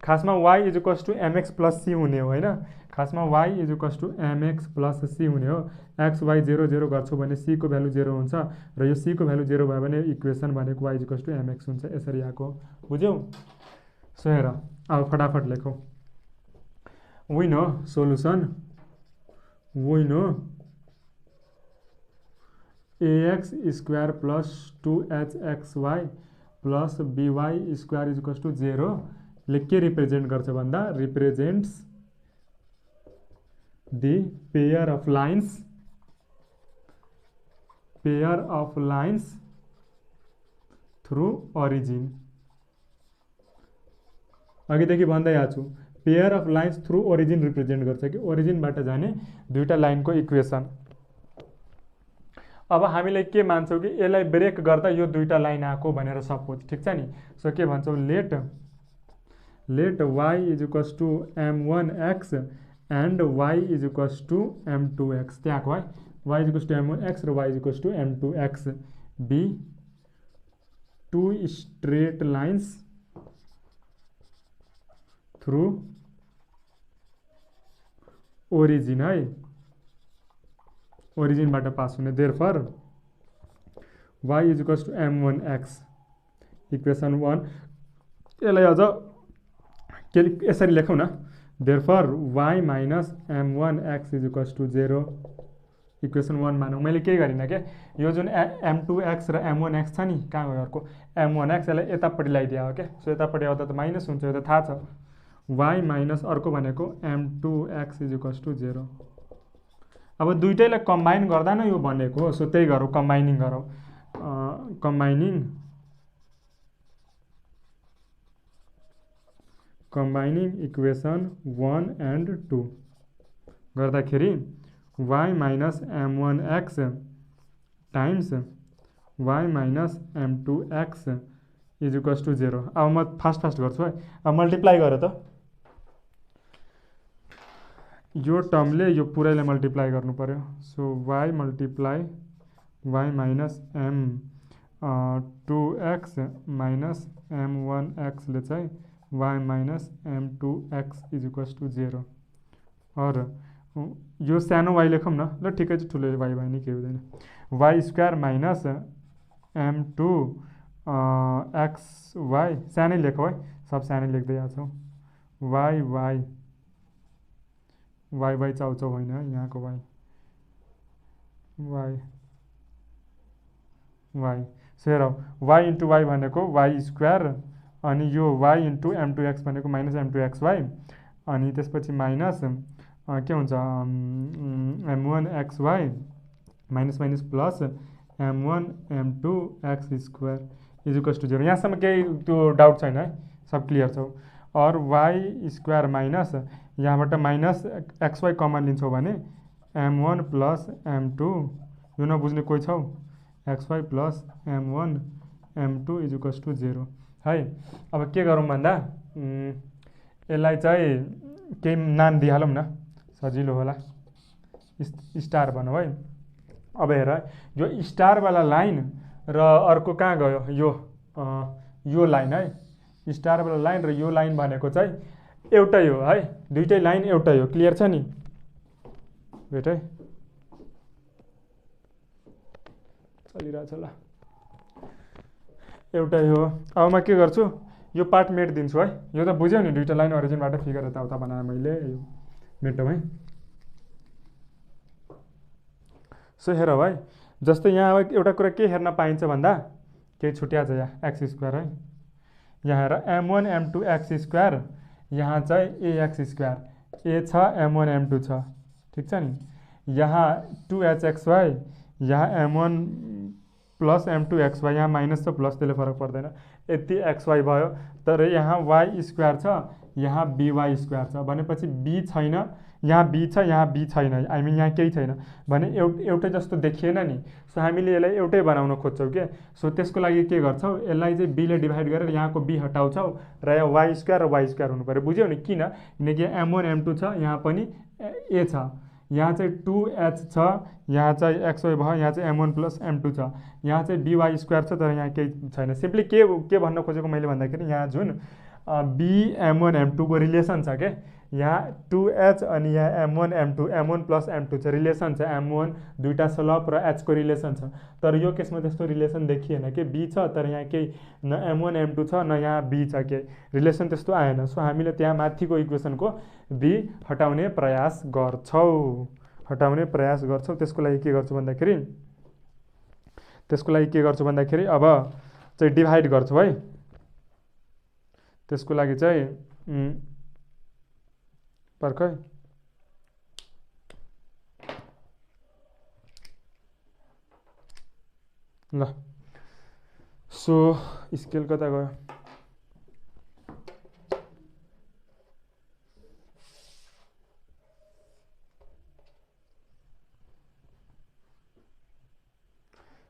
खासमा y = mx + c हुने हो होइन, खासमा y = mx + c हुने हो। x y 0 0 गर्छौँ भने c को भ्यालु 0 हुन्छ र यो c को भ्यालु 0 भयो भने इक्वेसन भनेको y = mx हुन्छ। यसरी आएको बुझ्यौ? सो हेर अब फटाफट लेखौँ। We know solution, we know ax square plus 2hxy plus by square = 0 ले के रिप्रेजेन्ट गर्छ भन्दा represents the pair of lines through origin। अघिदेखि भन्दै आएको छु, pair of lines through origin represent गर्छ कि ओरिजिनबाट जाने दुईवटा लाइनको इक्वेसन। अब हामीले के मान्छौँ कि यसलाई ब्रेक गर्दा यो दुईवटा लाइन आएको भनेर सपोज, ठिक छ नि। सो के भन्छौँ, late y = m1x and y = m2x। त्यहाँको है y = m1x र y = m2x be two straight lines through origin है, ओरिजिनबाट पास हुने। Therefore y = m1x equation 1। यसलाई अझ के यसरी लेखौँ न, देयरफोर y - m1x = 0 इक्वेसन 1 मानौँ। मैले केही गरिनँ क्या, यो जुन m2x र m1x छ नि, कहाँ गयो अर्को m1x, यसलाई यतापट्टि लगाइदिया हो क्या। सो यतापट्टि आउँदा त माइनस हुन्छ, यो त थाहा छ, वाई माइनस अर्को भनेको m2x इज टु 0। अब दुइटैलाई कम्बाइन गर्दा न यो बनेको, सो त्यही गरौँ, कम्बाइनिङ गरौँ। कम्बाइनिङ इक्वेसन 1 एन्ड 2 गर्दाखेरि y minus m1x times y minus m2x is to 0। अब म फास्ट गर्छु है। अब मल्टिप्लाई गरेँ त यो टर्मले यो पुरैलाई मल्टिप्लाई गर्नु पर्यो। So y multiply y minus m2x minus m1x ले चाहिँ y minus m2x is to 0। और यो सानो y लेखौँ न, ल ठिकै छ, ठुलो y भयो नि केही हुँदैन। y square minus m2 xy सानै लेखौँ है, सब सानै लेख्दै आएको छौँ। y चाउचाउ होइन है, यहाँको y सो हेरौँ, y इन्टु y भनेको y स्क्वायर, अनि यो y इन्टु m2x भनेको माइनस m2xy, अनि त्यसपछि माइनस के हुन्छ m1xy minus minus plus m1 m2x square is to 0। यहाँसम्म केही त्यो डाउट छैन है, सब क्लियर छ। और y स्क्वायर माइनस यहाँबाट माइनस xy कमन लिन्छौँ भने m1 प्लस m2, यो नबुझ्ने कोही छौ, xy plus m1 m2 is to 0 है। अब के गरौँ भन्दा यसलाई चाहिँ केही नाम दिइहालौँ न, सजिलो होला, स्टार भनौँ है। अब हेर, यो स्टारवाला लाइन र अर्को कहाँ गयो, यो लाइन है, स्टारवाला लाइन र यो लाइन भनेको चाहिँ एउटै हो है, दुइटै लाइन एउटै हो, क्लियर छ नि? वेट है, चलिरहेछ ल, एउटै हो। अब म के गर्छु, यो पार्ट मेटिदिन्छु है। यो त बुझ्यौ नि, दुइटा लाइन ओरिजिनबाट फिगर यताउता बनाएँ मैले, यो मेटौँ है। सो हेर है, जस्तै यहाँ अब एउटा कुरा के हेर्न पाइन्छ भन्दा केही छुट्या छ यहाँ एक्स स्क्वायर है। यहाँ हेर m1 m2 एक्स स्क्वायर, यहाँ चाहिँ ax स्क्वायर, ए छ m1 m2 छ, ठिक छ नि? यहाँ 2hxy, यहाँ m1 प्लस m2 xy, यहाँ माइनस छ प्लस, त्यसले फरक पर्दैन, यति xy भयो। तर यहाँ y स्क्वायर छ, यहाँ by स्क्वायर छ भनेपछि b छैन, यहाँ b छ, यहाँ b छैन, आई मिन यहाँ केही छैन भने एउटै जस्तो देखिएन नि। सो हामीले यसलाई एउटै बनाउन खोज्छौँ के, सो त्यसको लागि के गर्छौँ, यसलाई चाहिँ b ले डिभाइड गरेर यहाँको b हटाउँछौँ र यहाँ y स्क्वायर र y स्क्वायर हुनु पऱ्यो, बुझ्यौ नि? किन? किनकि m1 m2 छ, यहाँ पनि a छ, यहाँ चाहिँ 2h छ, यहाँ चाहिँ xy भयो, यहाँ चाहिँ m1 प्लस m2 छ, यहाँ चाहिँ by स्क्वायर छ, तर यहाँ केही छैन। सिम्पली के भन्न खोजेको मैले भन्दाखेरि यहाँ जुन b m1 m2 को रिलेसन छ के, यहाँ 2h अनि यहाँ m1 m2, m1 plus m2 छ, रिलेसन छ, m1 दुईटा स्लप र h को रिलेसन छ। तर यो केसमा त्यस्तो रिलेसन देखिएन कि b छ, तर यहाँ केही न m1 m2 छ, न यहाँ b छ, केही रिलेसन त्यस्तो आएन। सो हामीले त्यहाँ माथिको इक्वेसनको b हटाउने प्रयास गर्छौँ, त्यसको लागि के गर्छु भन्दाखेरि अब चाहिँ डिभाइड गर्छु है। त्यसको लागि चाहिँ पर्खै, ल सो स्केल कता गयो,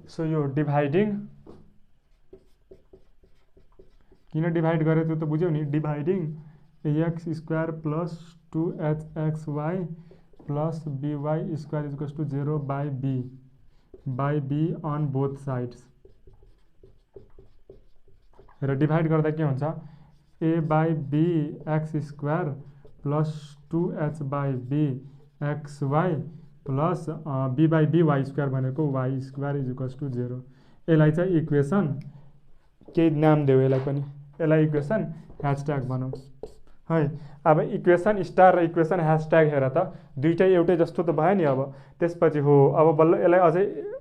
सो यो डिभाइडिङ किन डिभाइड गरेँ त्यो त बुझ्यौ नि? Dividing ax square plus 2hxy plus by square is to 0 by b on both sides. र डिभाइड गर्दा के हुन्छ, a by b x square plus 2h by b xy plus b by b y square भनेको y square is to 0। यसलाई चाहिँ equation केही नाम देऊ, यसलाई पनि, यसलाई इक्वेसन ह्यासट्याग भनौँ है। अब इक्वेसन स्टार र इक्वेसन ह्यासट्याग हेर त दुइटै एउटै जस्तो त भयो नि। अब त्यसपछि हो, अब बल्ल यसलाई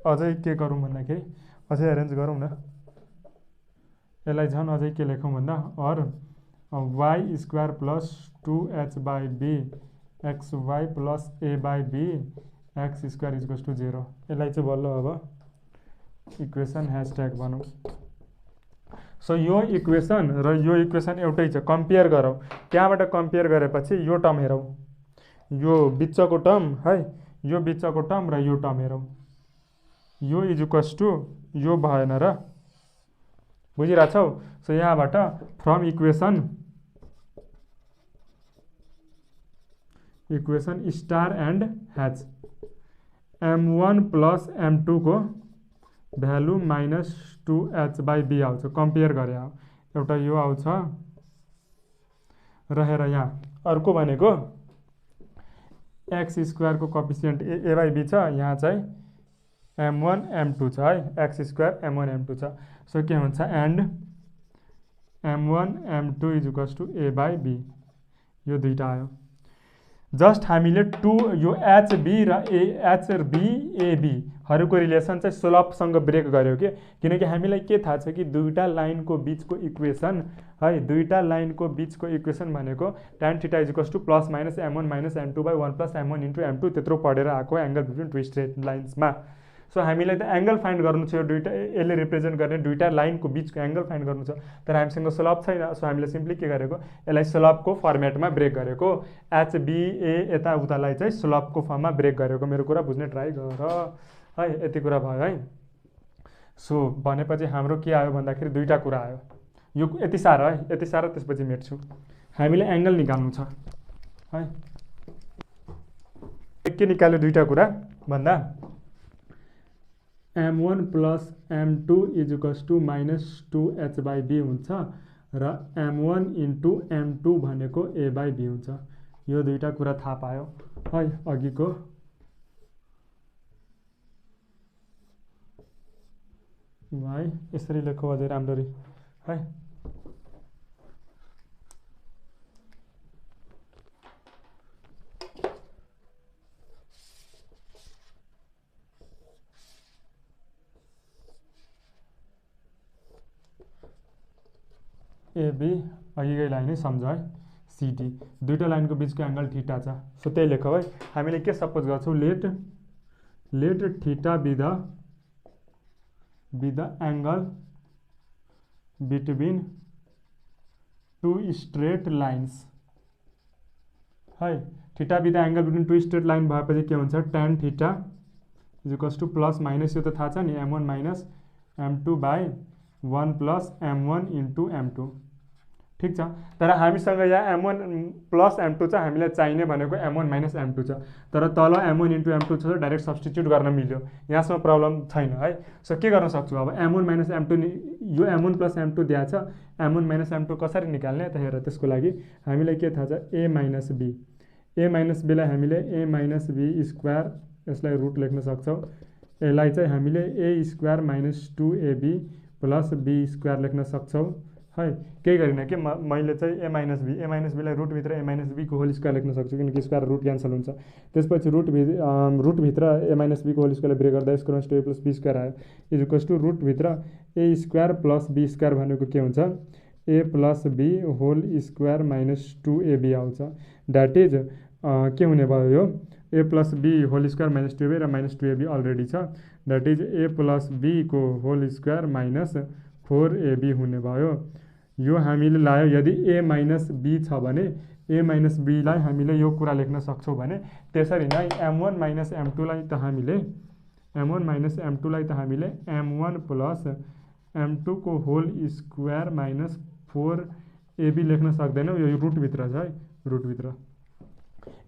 अझै के गरौँ भन्दाखेरि अझै एरेन्ज गरौँ न, यसलाई झन् अझै के लेखौँ भन्दा, और y square plus 2h/b x y plus a/b x square equals to 0। यसलाई चाहिँ बल्ल अब इक्वेसन # भनौँ। सो यो इक्वेसन र यो इक्वेसन एउटै छ, कम्पेयर गरौँ। त्यहाँबाट कम्पेयर गरेपछि यो टर्म हेरौँ, यो बिचको टर्म है, यो बिचको टर्म र यो टर्म हेरौँ। यो इक्वल्स टु यो भएन र, बुझिरहेछौ? सो यहाँबाट फ्रम इक्वेसन स्टार एन्ड ह्याच m1 प्लस m2 को भ्यालु -2h/b आउँछ। कम्पेयर गरे एउटा यो आउँछ, रहेर यहाँ अर्को भनेको एक्स स्क्वायरको कोएफिसिएन्ट a/b छ, यहाँ चाहिँ m1 m2 छ है, एक्स स्क्वायर m1 m2 छ। सो के हुन्छ and m1 m2 equals to a/b, यो दुईटा आयो। जस्ट हामीले यो HB र HB हरूको रिलेसन चाहिँ स्लोपसँग ब्रेक गर्यो कि, किनकि हामीलाई के थाहा छ कि दुईटा लाइनको बिचको इक्वेसन है, दुईटा लाइनको बिचको इक्वेसन भनेको tan θ equals to plus minus m1 minus m2/1 plus m1 into m2 त्यत्रो पढेर आएको एङ्गल बिट्विन टु स्ट्रेट लाइन्समा। सो हामीलाई त एङ्गल फाइन्ड गर्नु छ, यो दुईटा यसले रिप्रेजेन्ट गर्ने दुईटा लाइनको बिचको एङ्गल फाइन्ड गर्नु छ, तर हामीसँग स्लोप छैन। सो हामीले सिम्पली के गरेको, यसलाई स्लोपको फर्मेटमा ब्रेक गरेको, HBA यताउतालाई चाहिँ स्लोपको फर्ममा ब्रेक गरेको। मेरो कुरा बुझ्ने ट्राई गर है, यति कुरा भयो है। सो भनेपछि हाम्रो के आयो भन्दाखेरि दुईटा कुरा आयो, यो यति साह्रो है, यति साह्रो, त्यसपछि मेट्छु। हामीले एङ्गल निकाल्नु छ है, के निकाल्यो दुईटा कुरा भन्दा m1 plus m2 equals to -2h/b हुन्छ र m1 इन्टु m2 भनेको a/b हुन्छ। यो दुईटा कुरा थाहा पायो है। अघिको भाइ यसरी लेखौ अझै राम्ररी है। AB अघिकै लाइन सम्झ है, CD दुईटा लाइनको बिचको एङ्गल थीटा छ। सो त्यही लेखौ है। हामीले के सपोज गर्छौँ, let theta be the angle between two straight lines है। Theta be the angle between two straight line भएपछि के हुन्छ, tan θ equals to plus minus, यो त थाहा छ नि, m1 minus m2/1 plus m1 into m2, ठिक छ। तर हामीसँग यहाँ m1 प्लस m2 छ, हामीलाई चाहिने भनेको m1 माइनस m2 छ, तर तल m1 इन्टु m2 छ, डाइरेक्ट सब्स्टिट्युट गर्न मिल्यो, यहाँसम्म प्रब्लम छैन है। सो के गर्न सक्छु अब, m1 माइनस m2 यो m1 प्लस m2 दिएको छ, m1 माइनस m2 कसरी निकाल्ने त हेर। त्यसको लागि हामीलाई के थाहा छ, a माइनस b लाई हामीले a माइनस b स्क्वायर, यसलाई रुट लेख्न सक्छौँ। यसलाई चाहिँ हामीले a square minus 2ab plus b square लेख्न सक्छौँ है। केही गरिनँ कि मैले चाहिँ a माइनस बीलाई रुटभित्र a माइनस b को होल स्क्वायर लेख्न सक्छु, किनकि स्क्वायर रुट क्यान्सल हुन्छ। त्यसपछि रुटभित्र a माइनस b को होल स्क्वायर ब्रेक गर्दा square to a plus b square आयो, इक्वल्स टु रुटभित्र a square plus b square भनेको के हुन्छ, a plus b whole square minus 2ab आउँछ। द्याट इज के हुने भयो, यो a plus b whole square minus 2ab र माइनस 2ab अलरेडी छ, that is a plus b को होल स्क्वायर माइनस 4ab हुने भयो। यो हामीले लायो, यदि a माइनस b छ भने a माइनस b लाई हामीले यो कुरा लेख्न सक्छौँ भने, त्यसरी नै m1 माइनस m2 लाई त हामीले m1 प्लस m2 को होल स्क्वायर माइनस 4ab लेख्न सक्दैनौँ, यो रुटभित्र छ है, रुटभित्र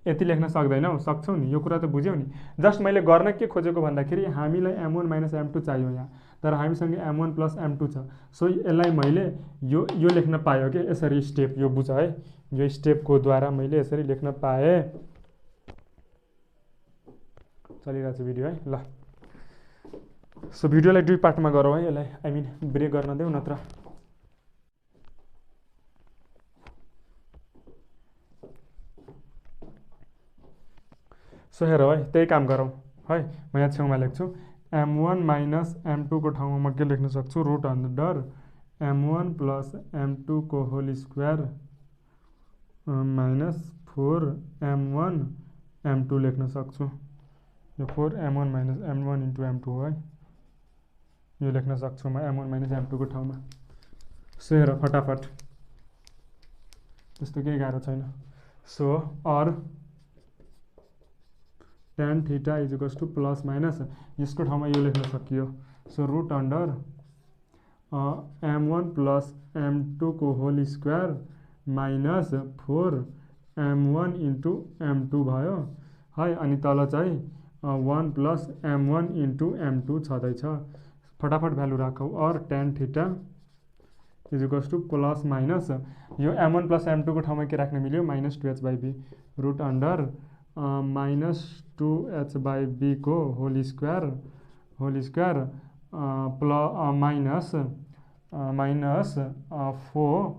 यति लेख्न सक्दैनौँ, सक्छौँ नि, यो कुरा त बुझ्यौ नि। जस्ट मैले गर्न के खोजेको भन्दाखेरि हामीलाई m1 माइनस m2 चाहियो यहाँ, तर हामीसँग m1 प्लस m2 छ। सो यसलाई मैले यो लेख्न पायो कि यसरी स्टेप, यो बुझ है, यो स्टेपको द्वारा मैले यसरी लेख्न पाएँ। चलिरहेको छ भिडियो है, ल। सो भिडियोलाई दुई पार्टमा गरौँ है, यसलाई आई मिन ब्रेक गर्न देऊ नत्र। सो हेर है, त्यही काम गरौँ है। म यहाँ छेउमा लेख्छु, m1 माइनस m2 को ठाउँमा म के लेख्न सक्छु, root under m1 plus m2 को होल स्क्वायर -4m1m2 लेख्न सक्छु। यो 4m1 - m1 * m2 हो है, यो लेख्न सक्छु म m1 - m2 को ठाउँमा। सो हेर फटाफट, त्यस्तो केही गाह्रो छैन। So or tan theta = plus minus, यसको ठाउँमा यो लेख्न सकियो। So root under m1 + m2 को whole square minus 4m1 * m2 भयो है। अनि तल चाहिँ 1 + m1 * m2 छँदैछ। फटाफट भ्यालु राखौ। और tan थीटा = प्लस माइनस, यो m1 + m2 को ठाउँमा के राख्न मिल्यो, -2h/b रुट अन्डर -2h/b को होल स्क्वायर माइनस 4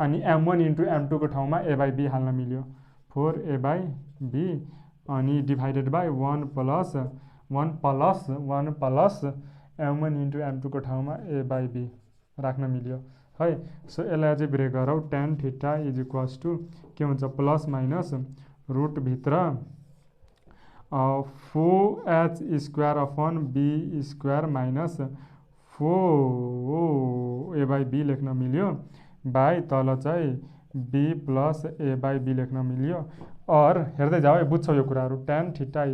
अनि m1 * m2 को ठाउँमा a/b हाल्न मिल्यो, 4a/b अनि divided by 1 plus m1 * m2 को ठाउँमा a/b राख्न मिल्यो है। सो यसलाई अझै ब्रेक गरौँ। tan थीटा के हुन्छ, प्लस माइनस रुट भित्र 4h² माइनस 4a/b लेख्न मिल्यो, बाई तल चाहिँ b प्लस a/b लेख्न मिल्यो। और हेर्दै जाऊ है, बुझ्छौ यो कुराहरू। tan थीटा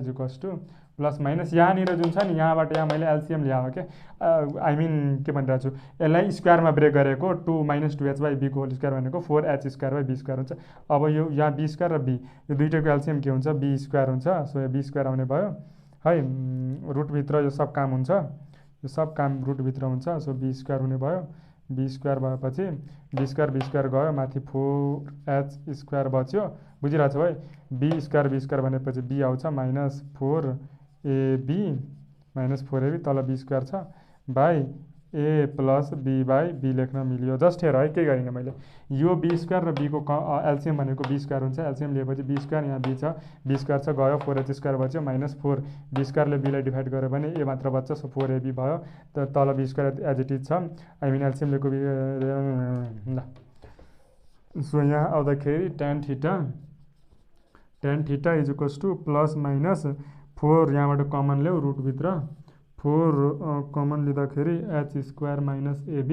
प्लस माइनस यहाँनिर जुन छ नि, यहाँबाट यहाँ मैले एलसिएम ल्याएको क्या, आई मिन के भनिरहेको छु, यसलाई स्क्वायरमा ब्रेक गरेको 2 - 2h/b को होल स्क्वायर भनेको 4h² हुन्छ। अब यो यहाँ b² र b, यो दुइटैको एलसिएम के हुन्छ, b² हुन्छ। सो यो b² आउने भयो है। रुटभित्र यो सब काम हुन्छ, यो सब काम रुटभित्र हुन्छ। सो b² हुने भयो, b² भएपछि b² गयो माथि, 4h² बच्यो। बुझिरहेको छौ है, b² भनेपछि b आउँछ -4ab तल b² छ बाई a प्लस b/b लेख्न मिल्यो। जस्ट हेर है, के गरिनँ मैले, यो b² र b को एलसिएम भनेको b² हुन्छ। एलसिएम लिएपछि b², यहाँ b छ, b² छ गयो, 4h² बच्यो -4, b² ले b लाई डिभाइड गर्यो भने a मात्र बच्छ। सो 4ab भयो, तल b² एज इट इज छ, आई मिन एलसिएम लिएको ल। सो यहाँ आउँदाखेरि tan थीटा = प्लस माइनस 4, यहाँबाट कमन ल्याऊ, रुटभित्र 4 कमन लिँदाखेरि h² माइनस ab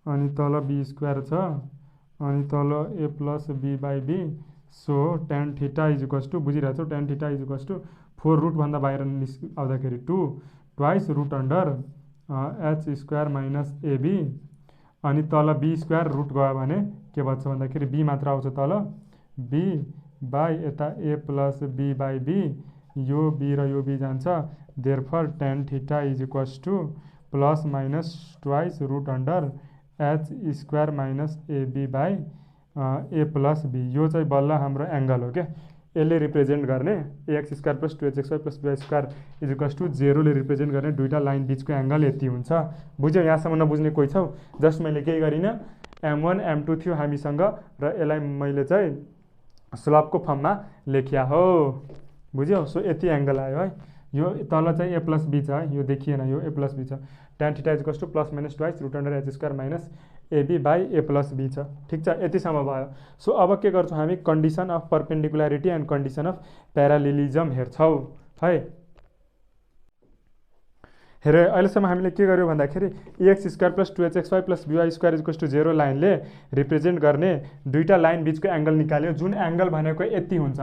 अनि तल b² छ अनि तल a plus b/b। So tan theta बुझिरहेको छौ, tan थीटा = 4 रुटभन्दा बाहिर आउँदाखेरि 2 twice root under h² minus ab अनि तल b² रुट गयो भने के बच्छ भन्दाखेरि b मात्र आउँछ तल, b बाई यता a प्लस b/b, यो b र यो b जान्छ। Therefore tan theta = plus minus twice root under h² minus ab by a plus b। यो चाहिँ बल्ल हाम्रो एङ्गल हो क्या, यसले रिप्रेजेन्ट गर्ने ax² + 2hxy + by² 0 ले रिप्रेजेन्ट गर्ने दुईवटा लाइन बिचको एङ्गल यति हुन्छ। बुझ्यौ? यहाँसम्म नबुझ्ने कोही छौ? जस्ट मैले केही गरिनँ, m1 m2 थियो हामीसँग र यसलाई मैले चाहिँ स्लबको फर्ममा लेखिया हो। बुझ्यौ? सो यति एङ्गल आयो है। यो तल चाहिँ a प्लस b छ है, यो देखिएन, यो a प्लस b छ। tan theta = plus minus twice root under h² minus ab by a plus b छ। ठिक छ, यतिसम्म भयो। सो अब के गर्छौँ हामी, condition of perpendicularity and condition of parallelism हेर्छौँ है। हेर, अहिलेसम्म हामीले के गर्यो भन्दाखेरि ax² + 2hxy + by² 0 लाइनले रिप्रेजेन्ट गर्ने दुईवटा लाइन बिचको एङ्गल निकाल्यो, जुन एङ्गल भनेको यति हुन्छ,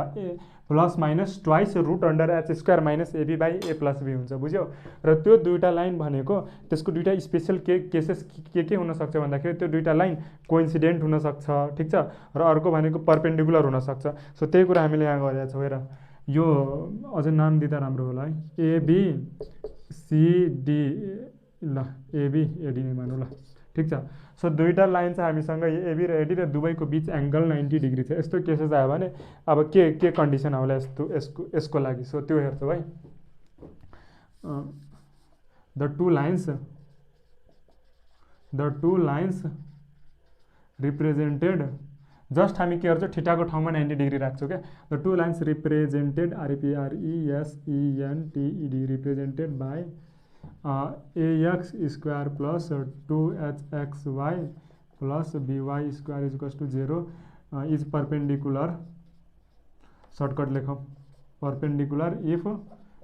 plus minus twice root under h² minus ab by a plus b हुन्छ। बुझ्यौ? र त्यो दुईवटा लाइन भनेको त्यसको दुईवटा स्पेसल केसेस के हुनसक्छ भन्दाखेरि त्यो दुईवटा लाइन कोइन्सिडेन्ट हुनसक्छ, ठिक छ, र अर्को भनेको पर्पेन्डिकुलर हुनसक्छ। सो त्यही कुरा हामीले यहाँ गरेका छौँ। हेर, यो अझै नाम दिँदा राम्रो होला है, ABCD ल, ABAD नै मानौँ ल, ठिक छ। सो दुईवटा लाइन छ हामीसँग, AB र AD र दुवैको बिच एङ्गल 90 डिग्री छ। यस्तो केसेस आयो भने अब के कन्डिसन होला यसको लागि, सो त्यो हेर्छौँ है। The two lines represented, just हामी के गर्छौँ, ठिटाको ठाउँमा 90 डिग्री राख्छौँ क्या। The two lines represented REPRESENTED represented by ax² + 2hxy + by² = 0 is perpendicular, shortcut लेखौँ, perpendicular if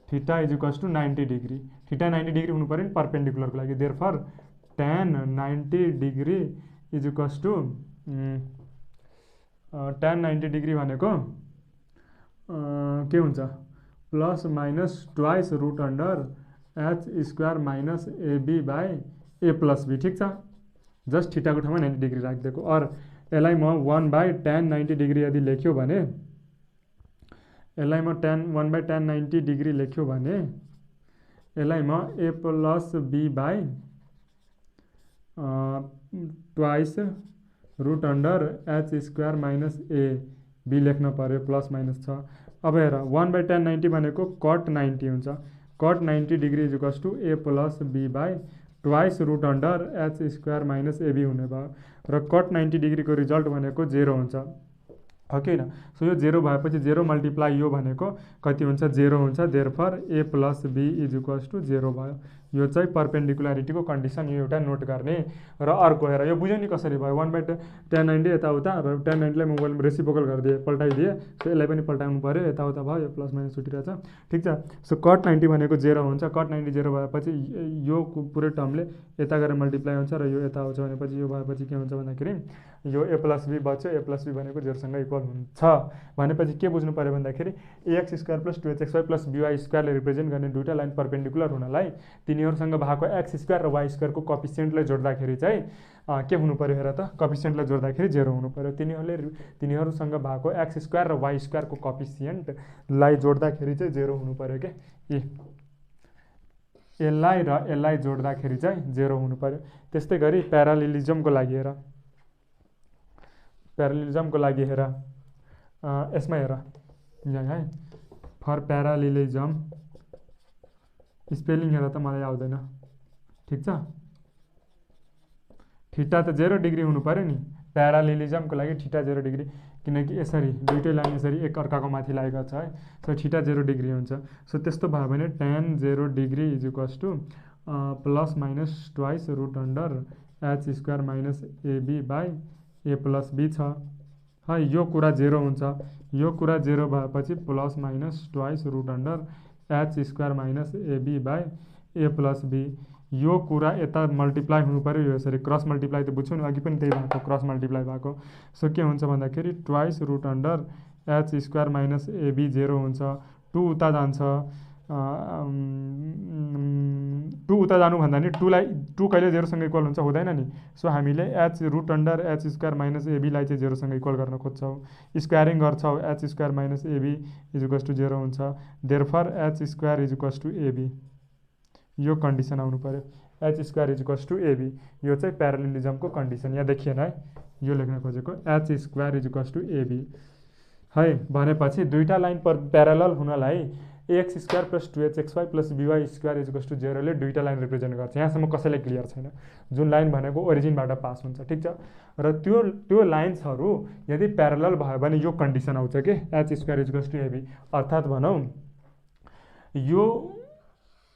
theta is equals to 90 degree. Theta 90 degree हुनु पर्यो नि परपेंडिकुलरको लागि, therefore tan 90 degree is equals to tan 90 degree भनेको के हुन्छ plus minus twice root under H square minus a b by a plus b. ठिक छ, जस्ट थीटाको ठाउँमा 90 डिग्री राखिदिएको। और यसलाई म 1/tan 90 डिग्री यदि लेख्यो भने, यसलाई म 1/tan 90 डिग्री लेख्यो भने यसलाई म A plus be by twice root under H square minus A B लेख्न पर्यो, प्लस माइनस छ। अब हेर 1/tan 90 भनेको कट 90 हुन्छ, cot 90 degree is equals to a plus be by twice root under H square minus a b हुने भयो। र कट 90 डिग्रीको रिजल्ट भनेको 0 हुन्छ, हो कि होइन। सो यो 0 भएपछि 0 मल्टिप्लाई यो भनेको कति हुन्छ, 0 हुन्छ। Therefore A plus B is equals to 0 भयो। यो चाहिँ पर्पेन्डिकुलारिटीको कन्डिसन, यो एउटा नोट गर्ने। र अर्को हेर, यो बुझ्यौ नि कसरी भयो, 1/tan 90 यताउता र tan 90 लाई म रेसिप्रोकल गरिदिएँ, पल्टाइदिएँ। सो यसलाई पनि पल्टाउनु पऱ्यो, यताउता भयो, यो प्लस माइनस छुटिरहेछ। ठिक छ। सो कट 90 भनेको 0 हुन्छ, कट 90 0 भएपछि यो पुरै टर्मले यता गएर मल्टिप्लाई हुन्छ र यो यता आउँछ भनेपछि यो भएपछि के हुन्छ भन्दाखेरि यो ए प्लस बी बच्यो, ए प्लस बी भनेको 0सँग इक्वल हुन्छ भनेपछि के बुझ्नु पऱ्यो भन्दाखेरि ax square plus 2hxy plus by स्क्वायरले रिप्रेजेन्ट गर्ने दुईवटा लाइन पर्पेन्डिकुलर हुनलाई तिनीहरूसँग भएको एक्स स्क्वायर र वाइ स्क्वायरको कफिसियन्टलाई जोड्दाखेरि चाहिँ के हुनु पऱ्यो हेर त, कफिसियन्टलाई जोड्दाखेरि 0 हुनु पऱ्यो। तिनीहरूसँग भएको एक्स स्क्वायर र वाइ स्क्वायरको कफिसियन्टलाई जोड्दाखेरि चाहिँ 0 हुनु पऱ्यो के, यसलाई र यसलाई जोड्दाखेरि चाहिँ 0 हुनु पऱ्यो। त्यस्तै गरी प्यारालिलिजमको लागि हेर, प्यारालिलिजमको लागि हेर, यसमा हेर यहाँ है, फर प्यारालिलिजम स्पेलिङ हेर त मलाई आउँदैन। ठिक छ, थीटा त 0 डिग्री हुनु पर्यो नि प्यारालिलिजमको लागि, थीटा 0 डिग्री, किनकि यसरी दुईटै लाइन यसरी एक अर्काको माथि लागेको छ है। सो थीटा 0 डिग्री हुन्छ। सो त्यस्तो भयो भने tan 0 degree is equals to plus minus twice root under H square minus a b by a plus b छ है। यो कुरा 0 हुन्छ, यो कुरा 0 भएपछि plus minus twice root under H square minus a b by a plus b. यो कुरा यता मल्टिप्लाई हुनु पर्यो, यो यसरी क्रस मल्टिप्लाई त बुझ्छौ नि, अघि पनि त्यही भएको, क्रस मल्टिप्लाई भएको। सो के हुन्छ भन्दाखेरि twice root under H square minus a b 0 हुन्छ, 2 उता जान्छ, 2 उता जानु भन्दा नि 2 कहिले 0सँग इक्वल हुन्छ, हुँदैन नि। सो हामीले H root under H square minus एबीलाई चाहिँ 0सँग इक्वल गर्न खोज्छौँ, स्क्वायरिङ गर्छौँ, H square minus AB is equals to 0 हुन्छ। Therefore H square is equals to AB, यो कन्डिसन आउनु पर्यो, H square is equals to AB. यो चाहिँ प्यारालिलिजमको कन्डिसन यहाँ देखिएन है, यो लेख्न खोजेको h square is equals to a b है। भनेपछि दुईटा लाइन पर प्यारालल हुनलाई x square plus 2hxy plus by square is equals to 0 ले दुईटा लाइन रिप्रेजेन्ट गर्छ। यहाँसम्म कसैलाई क्लियर छैन, जुन लाइन भनेको ओरिजिनबाट पास हुन्छ। ठिक छ, र त्यो लाइन्सहरू यदि प्यारालल भयो भने यो कन्डिसन आउँछ कि h square is equals to a b. अर्थात् भनौँ यो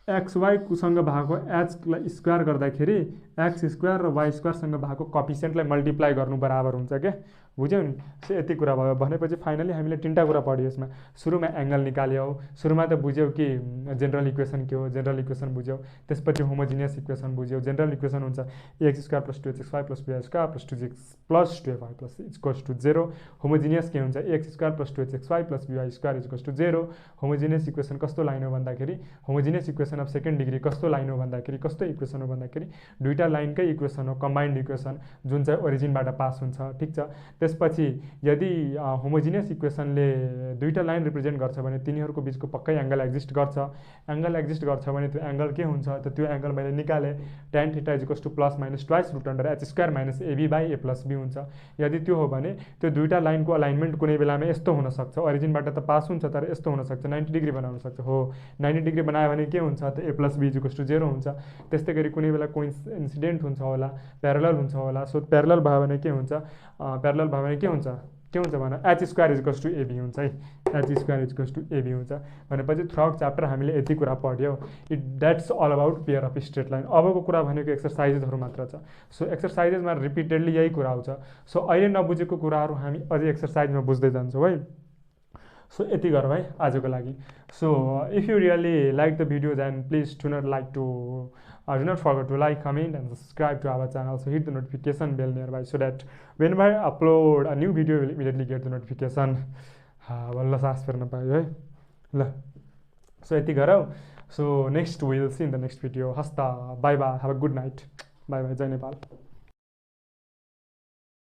एक्सवाईसँग भएको एचलाई स्क्वायर गर्दाखेरि एक्स स्क्वायर र वाइ स्क्वायरसँग भएको कफिसियन्टलाई मल्टिप्लाई गर्नु बराबर हुन्छ क्या, बुझ्यौ नि। सो यति कुरा भयो भनेपछि फाइनली हामीले तीनटा कुरा पढ्यौँ यसमा। सुरुमा एङ्गल निकाल्यौ, सुरुमा त बुझ्यौ कि जेनरल इक्वेसन के हो, जेनरल इक्वेसन बुझ्यौ। त्यसपछि होमोजिनियस इक्वेसन बुझ्यौ। जेनरल इक्वेसन हुन्छ x square plus 2hxy plus by square plus 2y plus equals to 0। Homogeneous के हुन्छ x square plus 2hxy plus by square equals to 0। Homogeneous equation कस्तो line हो भन्दाखेरि, homogeneous equation of second degree कस्तो line हो भन्दाखेरि, कस्तो equation हो भन्दाखेरि दुईटा लाइनकै इक्वेसन हो, कम्बाइन्ड इक्वेसन, जुन चाहिँ ओरिजिनबाट पास हुन्छ। ठिक छ, त्यसपछि यदि होमोजिनियस इक्वेसनले दुईटा लाइन रिप्रेजेन्ट गर्छ भने तिनीहरूको बिचको पक्कै एङ्गल एक्जिस्ट गर्छ। एङ्गल एक्जिस्ट गर्छ भने त्यो एङ्गल के हुन्छ त, त्यो एङ्गल मैले निकालेँ tan theta is equals to plus minus twice root under H square minus a b by a plus b हुन्छ। यदि त्यो हो भने त्यो दुईटा लाइनको अलाइनमेन्ट कुनै बेलामा यस्तो हुनसक्छ, ओरिजिनबाट त पास हुन्छ तर यस्तो हुनसक्छ, 90 डिग्री बनाउन सक्छ। हो, 90 डिग्री बनायो भने के हुन्छ त A plus B is equals to 0 हुन्छ। त्यस्तै गरी कुनै बेला कोइन्सिडेन्ट हुन्छ होला, प्यारलल हुन्छ होला। सो प्यारलल भयो भने के हुन्छ, प्यारलल भयो भने के हुन्छ, के हुन्छ भन H square is to AB हुन्छ है H square is to AB हुन्छ भनेपछि थ्रु आउट च्याप्टर हामीले यति कुरा पढ्यौँ that's all about pair of straight line अबको कुरा भनेको एक्सर्साइजेसहरू मात्र छ सो एक्सर्साइजेसमा रिपिटेडली यही कुरा आउँछ सो अहिले नबुझेको कुराहरू हामी अझै एक्सर्साइजमा बुझ्दै जान्छौँ है सो यति गरौँ है आजको लागि so if you really like the videos and please do not like to do not forget to like, comment and subscribe to our channel. So hit the notification bell nearby so that whenever I upload a new video, you will immediately get the notification. Walla saas फेर्न पायो है ल so यति गरौँ so next will see in the next video हस्ता bye bye have a good night bye bye जय नेपाल